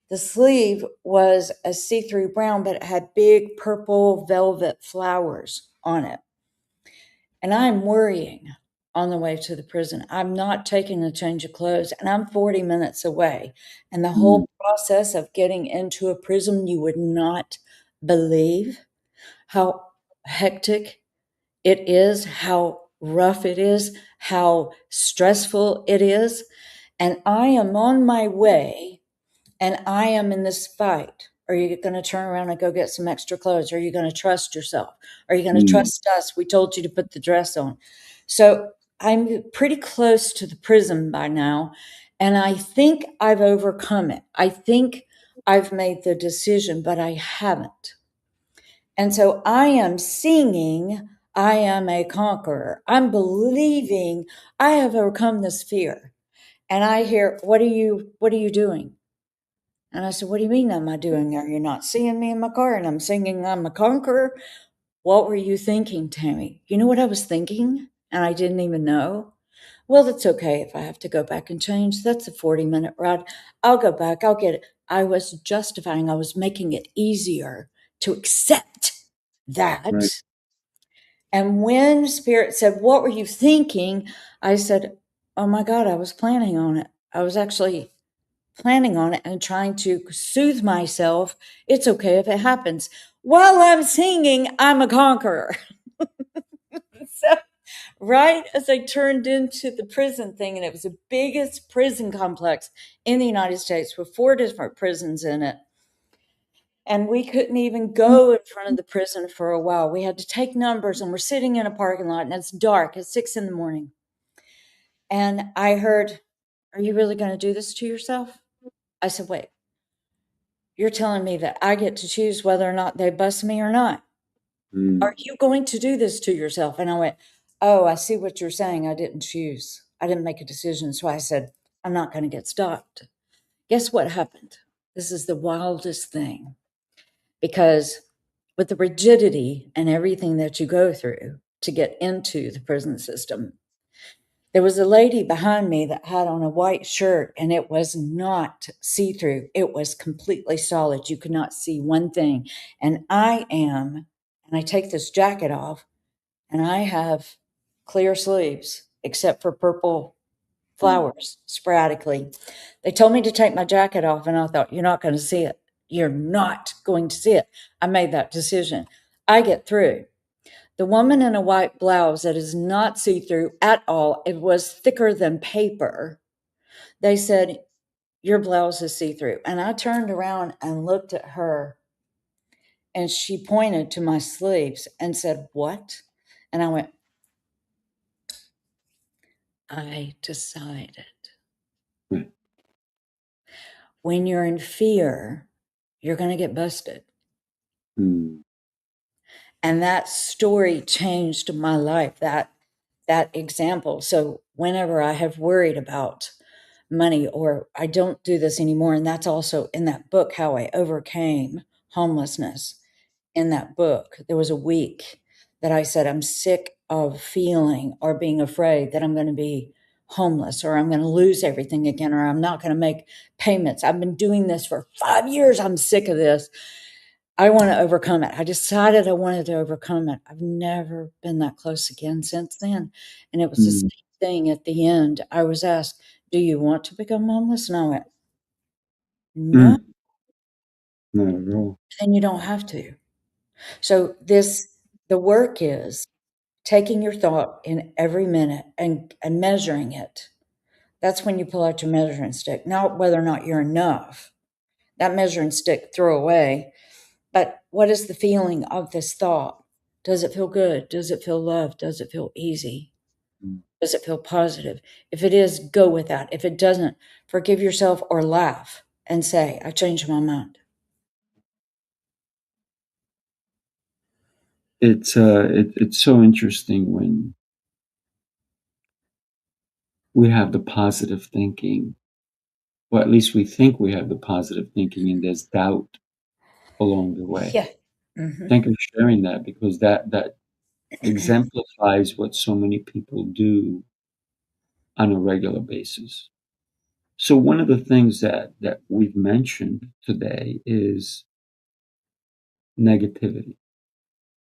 The sleeve was a see-through brown, but it had big purple velvet flowers on it. And I'm worrying on the way to the prison. I'm not taking a change of clothes, and I'm 40 minutes away. And the whole process of getting into a prison, you would not believe how hectic it is, how rough it is, how stressful it is. And I am on my way, and I am in this fight. Are you going to turn around and go get some extra clothes? Are you going to trust yourself? Are you going to trust us? We told you to put the dress on. So I'm pretty close to the prison by now, and I think I've overcome it. I think I've made the decision, but I haven't. And so I am singing, I am a conqueror. I'm believing I have overcome this fear. And I hear, what are you doing? And I said, what do you mean am I doing? Are you not seeing me in my car? And I'm singing, I'm a conqueror. What were you thinking, Tammy? You know what I was thinking? And I didn't even know. Well, that's okay if I have to go back and change. That's a 40-minute ride. I'll go back. I'll get it. I was justifying. I was making it easier to accept that. Right. And when Spirit said, what were you thinking? I said, oh my God, I was planning on it. I was actually planning on it and trying to soothe myself. It's okay if it happens. While I'm singing, I'm a conqueror. So, right as I turned into the prison thing, and it was the biggest prison complex in the United States with 4 different prisons in it. And we couldn't even go in front of the prison for a while. We had to take numbers, and we're sitting in a parking lot, and it's dark. It's 6 a.m. And I heard, are you really going to do this to yourself? I said, wait, you're telling me that I get to choose whether or not they bust me or not. Are you going to do this to yourself? And I went, oh, I see what you're saying. I didn't choose. I didn't make a decision. So I said, I'm not going to get stopped. Guess what happened? This is the wildest thing. Because with the rigidity and everything that you go through to get into the prison system, there was a lady behind me that had on a white shirt, and it was not see-through. It was completely solid. You could not see one thing. And I take this jacket off, and I have clear sleeves, except for purple flowers sporadically. They told me to take my jacket off, and I thought, you're not going to see it. You're not going to see it. I made that decision. I get through. The woman in a white blouse that is not see-through at all, it was thicker than paper. They said, your blouse is see-through. And I turned around and looked at her, and she pointed to my sleeves and said, what? And I went, I decided. When you're in fear, you're going to get busted. And that story changed my life, that example. So whenever I have worried about money, or I don't do this anymore, and that's also in that book, How I Overcame Homelessness. In that book, there was a week that I said, I'm sick of feeling or being afraid that I'm going to be homeless, or I'm going to lose everything again, or I'm not going to make payments. I've been doing this for 5 years. I'm sick of this. I want to overcome it. I decided I wanted to overcome it. I've never been that close again since then. And it was the same thing at the end. I was asked, "Do you want to become homeless?" And I went, "No, Mm, not at all. then you don't have to." So the work is taking your thought in every minute and measuring it. That's when you pull out your measuring stick, not whether or not you're enough. That measuring stick, throw away. But what is the feeling of this thought? Does it feel good? Does it feel loved? Does it feel easy? Mm. Does it feel positive? If it is, go with that. If it doesn't, forgive yourself or laugh and say, "I changed my mind." It's so interesting when we have the positive thinking, or at least we think we have the positive thinking, and there's doubt along the way. Yeah. Hmm. Thank you for sharing that because that exemplifies what so many people do on a regular basis. So one of the things that we've mentioned today is negativity.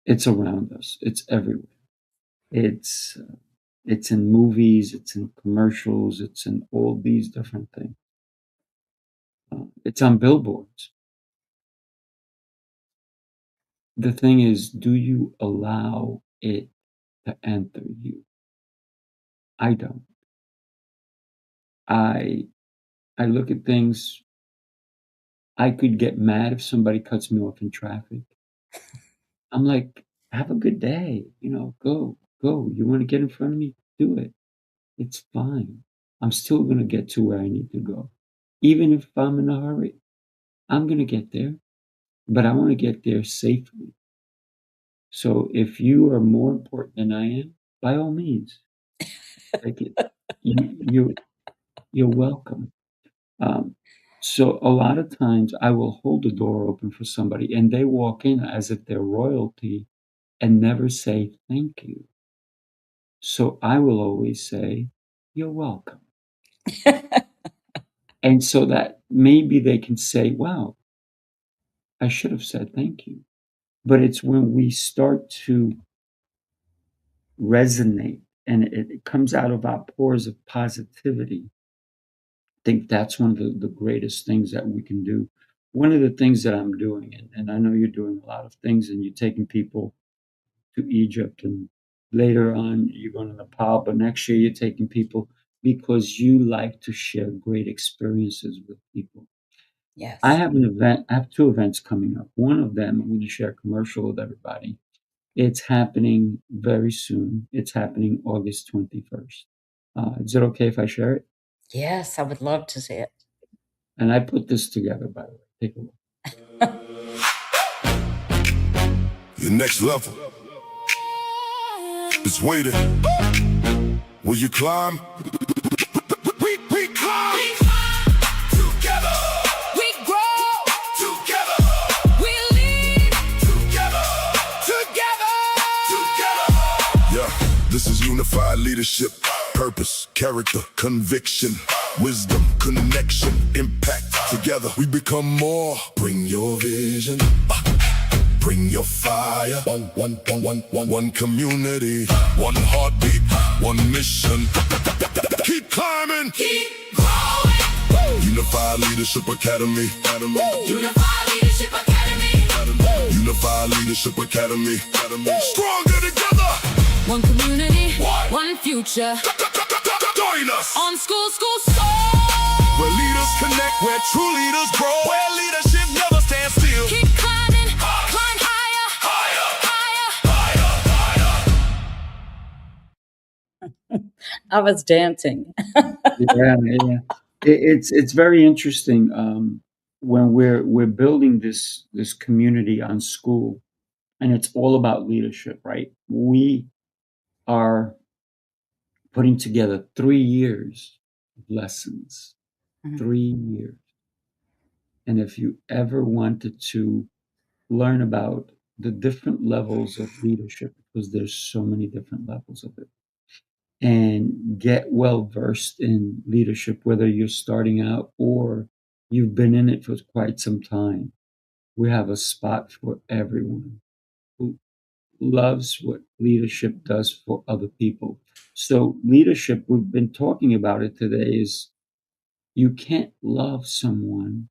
It's around us. It's everywhere. It's it's in movies. It's in commercials. It's in all these different things. It's on billboards. The thing is, do you allow it to enter you? I don't. I I look at things. I could get mad if somebody cuts me off in traffic. I'm like, have a good day. Go, go. You want to get in front of me? Do it. It's fine. I'm still going to get to where I need to go. Even if I'm in a hurry, I'm going to get there, but I want to get there safely. So if you are more important than I am, by all means, take it. You, you're welcome. Um, so a lot of times I will hold the door open for somebody and they walk in as if they're royalty and never say thank you. So I will always say, you're welcome. And so that maybe they can say, wow, I should have said thank you. But it's when we start to resonate and it comes out of our pores of positivity. I think that's one of the greatest things that we can do. One of the things that I'm doing, and I know you're doing a lot of things and you're taking people to Egypt and later on you're going to Nepal, but next year you're taking people because you like to share great experiences with people. I Yes. have an event, I have two events coming up. One of them, I'm going to share a commercial with everybody. It's happening very soon. It's happening August 21st. Is it okay if I share it? Yes, I would love to see it. And I put this together, by the way. Take a look. The next level is waiting. Will you climb? We climb. We climb. Together. We grow. Together. We lead. Together. Together. Together. Yeah, this is unified leadership. Purpose, character, conviction, wisdom, connection, impact. Together we become more. Bring your vision. Bring your fire. One community. One heartbeat. One mission. Keep climbing. Keep growing. Unified Leadership Academy. Unified Leadership Academy. Unified Leadership Academy. Stronger together. One community, one future. Join us On school soul. where leaders connect, where true leaders grow, where leadership never stands still. Keep climbing, climb higher, higher. I was dancing. Yeah, yeah. It's very interesting when we're building this community on school, and it's all about leadership, right? We are putting together 3 years of lessons, Mhm. 3 years. And if you ever wanted to learn about the different levels of leadership, because there's so many different levels of it, and get well versed in leadership, whether you're starting out or you've been in it for quite some time, we have a spot for everyone who loves what leadership does for other people. So leadership, we've been talking about it today, is you can't love someone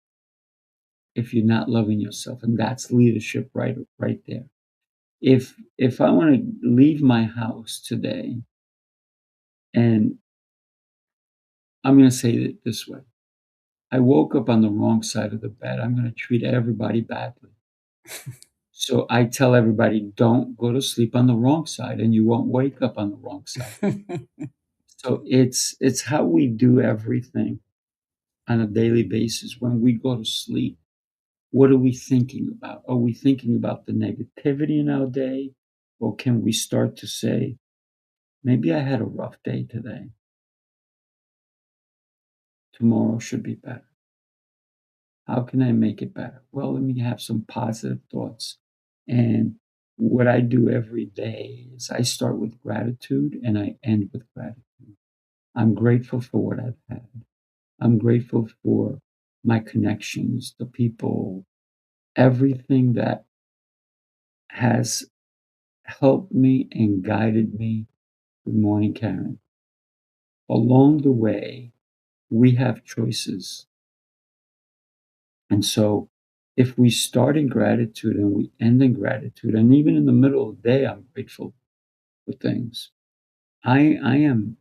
if you're not loving yourself, and that's leadership right there. If I want to leave my house today, and I'm going to say it this way, I woke up on the wrong side of the bed, I'm going to treat everybody badly. So I tell everybody, don't go to sleep on the wrong side, and you won't wake up on the wrong side. So it's how we do everything on a daily basis. When we go to sleep, what are we thinking about? Are we thinking about the negativity in our day? Or can we start to say, maybe I had a rough day today. Tomorrow should be better. How can I make it better? Well, let me have some positive thoughts. And what I do every day is I start with gratitude and I end with gratitude. I'm grateful for what I've had. I'm grateful for my connections, the people, everything that has helped me and guided me. Good morning, Karen. Along the way, we have choices. And so if we start in gratitude and we end in gratitude, and even in the middle of the day, I'm grateful for things. I am,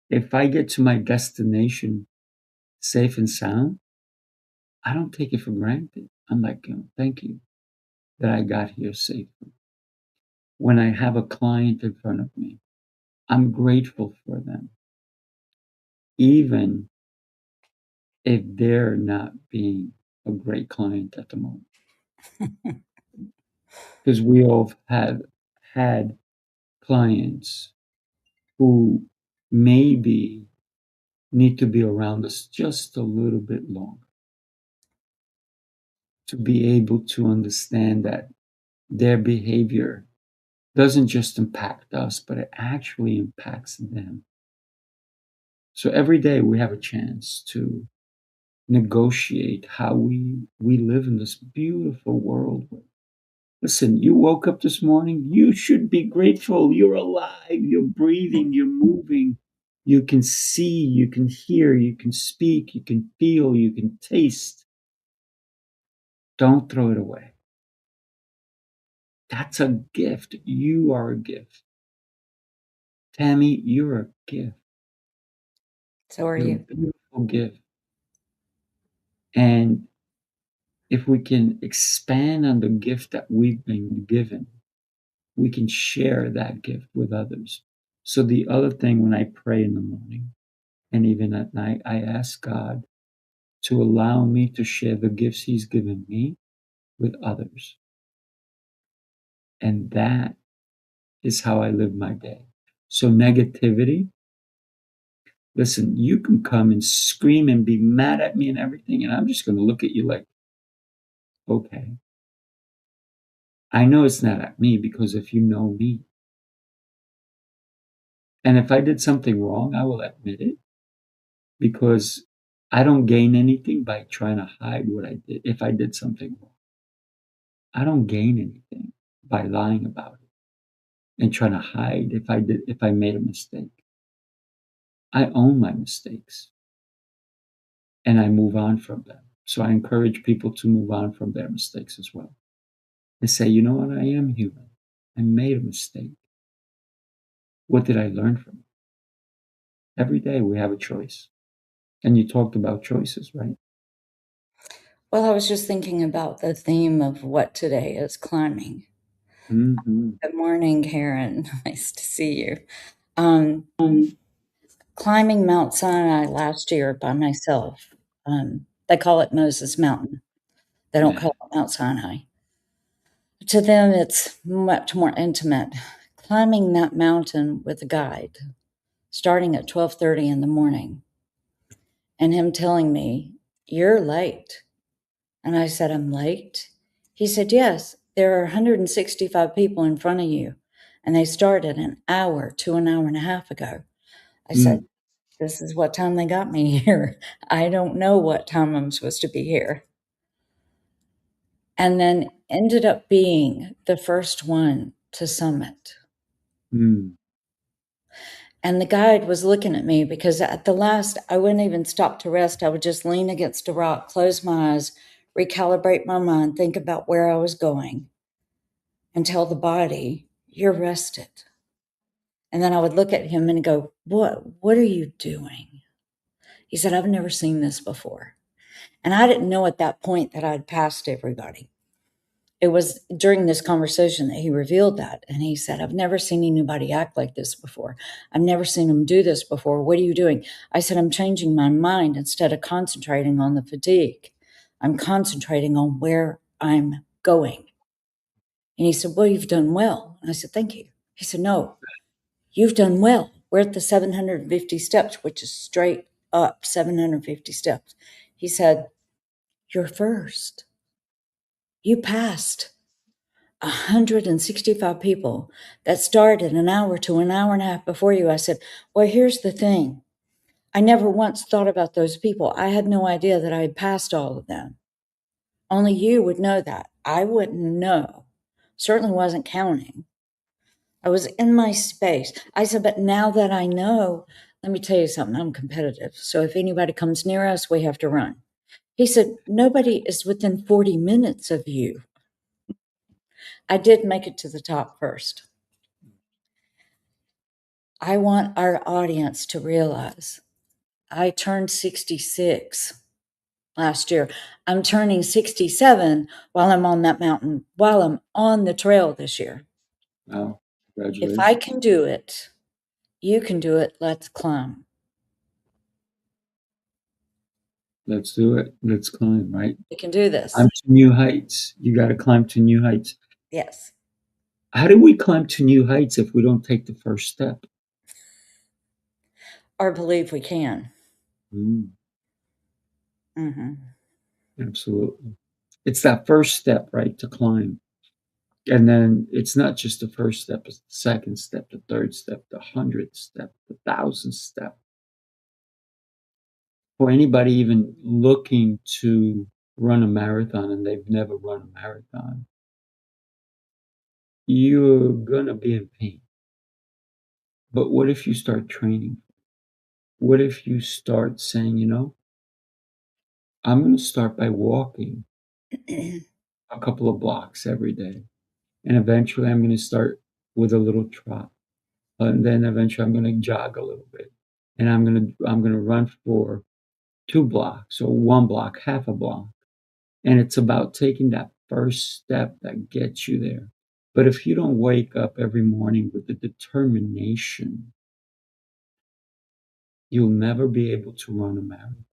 if I get to my destination safe and sound, I don't take it for granted. I'm like, thank you that I got here safely. When I have a client in front of me, I'm grateful for them, even if they're not being a great client at the moment. Because we all have had clients who maybe need to be around us just a little bit longer to be able to understand that their behavior doesn't just impact us, but it actually impacts them. So every day we have a chance to negotiate how we live in this beautiful world. Listen, you woke up this morning, you should be grateful. You're alive, you're breathing, you're moving. You can see, you can hear, you can speak, you can feel, you can taste. Don't throw it away. That's a gift. You are a gift. Tammy, you're a gift. So are You're a you. beautiful gift. And if we can expand on the gift that we've been given, we can share that gift with others. So the other thing, when I pray in the morning and even at night, I ask God to allow me to share the gifts He's given me with others. And that is how I live my day. So negativity, listen, you can come and scream and be mad at me and everything, and I'm just going to look at you like, okay. I know it's not at me, because if you know me, and if I did something wrong, I will admit it, because I don't gain anything by trying to hide what I did. If I did something wrong, I don't gain anything by lying about it and trying to hide if I made a mistake. I own my mistakes and I move on from them. So I encourage people to move on from their mistakes as well. And say, you know what, I am human. I made a mistake. What did I learn from it? Every day we have a choice. And you talked about choices, right? Well, I was just thinking about the theme of what today is climbing. Mm-hmm. Good morning, Karen. Nice to see you. Climbing Mount Sinai last year by myself. They call it Moses Mountain. They don't Yeah. call it Mount Sinai. To them, it's much more intimate. Climbing that mountain with a guide, starting at 12:30 in the morning, and him telling me, "You're late." And I said, "I'm late?" He said, "Yes, there are 165 people in front of you, and they started an hour to an hour and a half ago." I said, Mm. "This is what time they got me here. I don't know what time I'm supposed to be here." And then ended up being the first one to summit. Mm. And the guide was looking at me because at the last, I wouldn't even stop to rest. I would just lean against a rock, close my eyes, recalibrate my mind, think about where I was going, and tell the body, you're rested. And then I would look at him and go, what are you doing? He said, I've never seen this before. And I didn't know at that point that I'd passed everybody. It was during this conversation that he revealed that. And he said, I've never seen anybody act like this before. I've never seen him do this before. What are you doing? I said, I'm changing my mind. Instead of concentrating on the fatigue, I'm concentrating on where I'm going. And he said, well, you've done well. And I said, thank you. He said, no, you've done well. We're at the 750 steps, which is straight up 750 steps. He said, you're first. You passed 165 people that started an hour to an hour and a half before you. I said, well, here's the thing. I never once thought about those people. I had no idea that I had passed all of them. Only you would know that. I wouldn't know. Certainly wasn't counting. I was in my space. I said, but now that I know, let me tell you something. I'm competitive. So if anybody comes near us, we have to run. He said, nobody is within 40 minutes of you. I did make it to the top first. I want our audience to realize I turned 66 last year. I'm turning 67 while I'm on that mountain, while I'm on the trail this year. Wow. If Congratulations. I can do it, you can do it. Let's climb. Let's do it. Let's climb, right? We can do this. Climb to new heights. You got to climb to new heights. Yes. How do we climb to new heights if we don't take the first step? Or believe we can. Mm-hmm. Absolutely. It's that first step, right, to climb. And then it's not just the first step, it's the second step, the third step, the 100th step, the 1,000th step. For anybody even looking to run a marathon and they've never run a marathon, you're going to be in pain. But what if you start training? What if you start saying, I'm going to start by walking a couple of blocks every day. And eventually I'm going to start with a little trot. And then eventually I'm going to jog a little bit. And I'm going to run for 2 blocks or 1 block, half a block. And it's about taking that first step that gets you there. But if you don't wake up every morning with the determination, you'll never be able to run a marathon.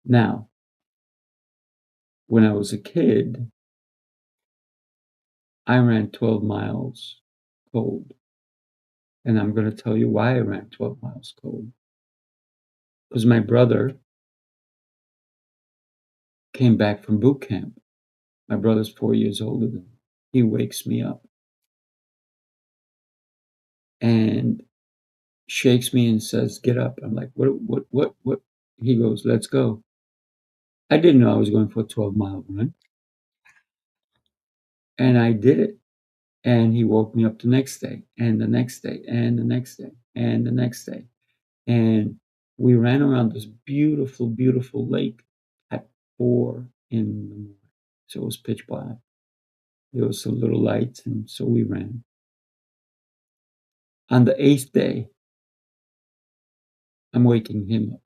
Now, when I was a kid, I ran 12 miles cold. And I'm going to tell you why I ran 12 miles cold. Because my brother came back from boot camp. My brother's 4 years older than me. He wakes me up and shakes me and says, get up. I'm like, what? He goes, let's go. I didn't know I was going for a 12-mile run. And I did it. And he woke me up the next day and the next day and the next day and the next day. And we ran around this beautiful, beautiful lake at 4 in the morning. So it was pitch black. There was some little lights, and so we ran. On the 8th day, I'm waking him up.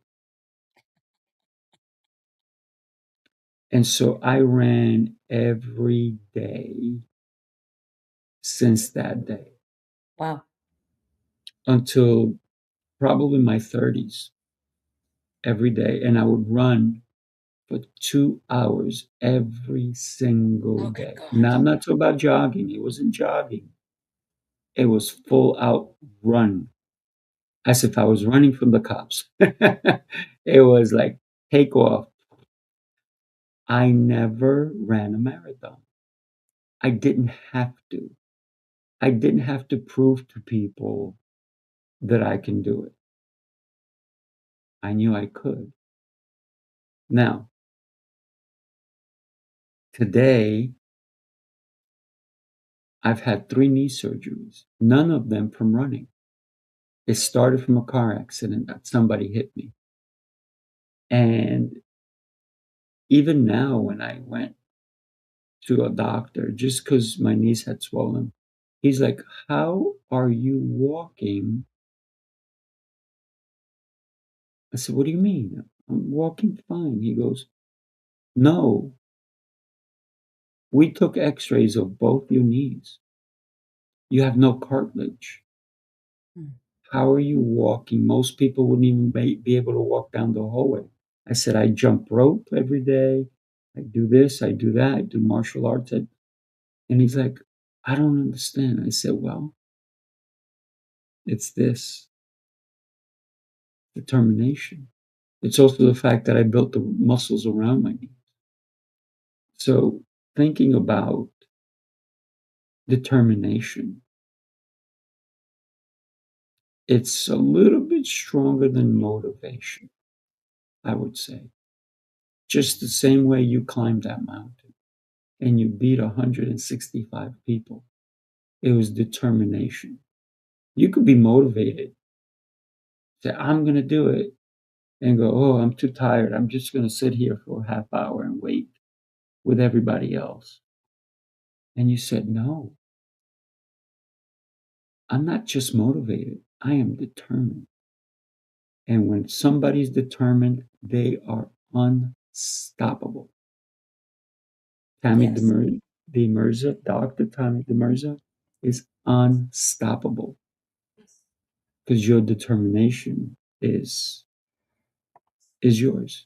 And so I ran every day since that day. Wow. Until probably my 30s, every day. And I would run for 2 hours every single day. Now, I'm not talking about jogging. It wasn't jogging. It was full out run, as if I was running from the cops. It was like take off. I never ran a marathon. I didn't have to. I didn't have to prove to people that I can do it. I knew I could. Now, today, I've had 3 knee surgeries, none of them from running. It started from a car accident that somebody hit me. And even now, when I went to a doctor, just because my knees had swollen, he's like, "How are you walking?" I said, "What do you mean? I'm walking fine." He goes, "No, we took x-rays of both your knees. You have no cartilage. Hmm. How are you walking? Most people wouldn't even be able to walk down the hallway." I said, "I jump rope every day. I do this, I do that, I do martial arts." And he's like, "I don't understand." I said, "Well, it's this determination. It's also the fact that I built the muscles around my knee." So thinking about determination, it's a little bit stronger than motivation, I would say. Just the same way you climbed that mountain and you beat 165 people, it was determination. You could be motivated, say, "I'm going to do it," and go, "Oh, I'm too tired. I'm just going to sit here for a half hour and wait with everybody else." And you said, "No, I'm not just motivated. I am determined." And when somebody's determined, they are unstoppable. Tammy Yes. De Mirza, Dr. Tammy De Mirza, is unstoppable because your determination is yours.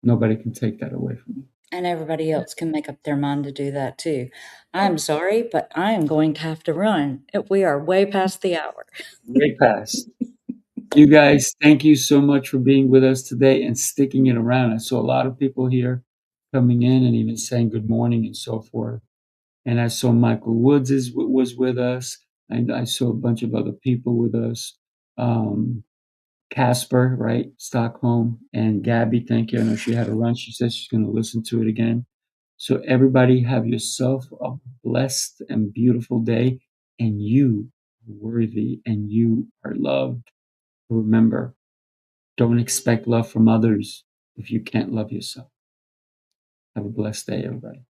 Nobody can take that away from you. And everybody else can make up their mind to do that too. I'm sorry, but I am going to have to run. We are way past the hour. Way past. You guys, thank you so much for being with us today and sticking it around. I saw a lot of people here coming in and even saying good morning and so forth. And I saw Michael Woods was with us. And I saw a bunch of other people with us. Casper, right? Stockholm, and Gabby, thank you. I know she had a run. She says she's going to listen to it again. So everybody have yourself a blessed and beautiful day. And you are worthy and you are loved. Remember, don't expect love from others if you can't love yourself. Have a blessed day, everybody.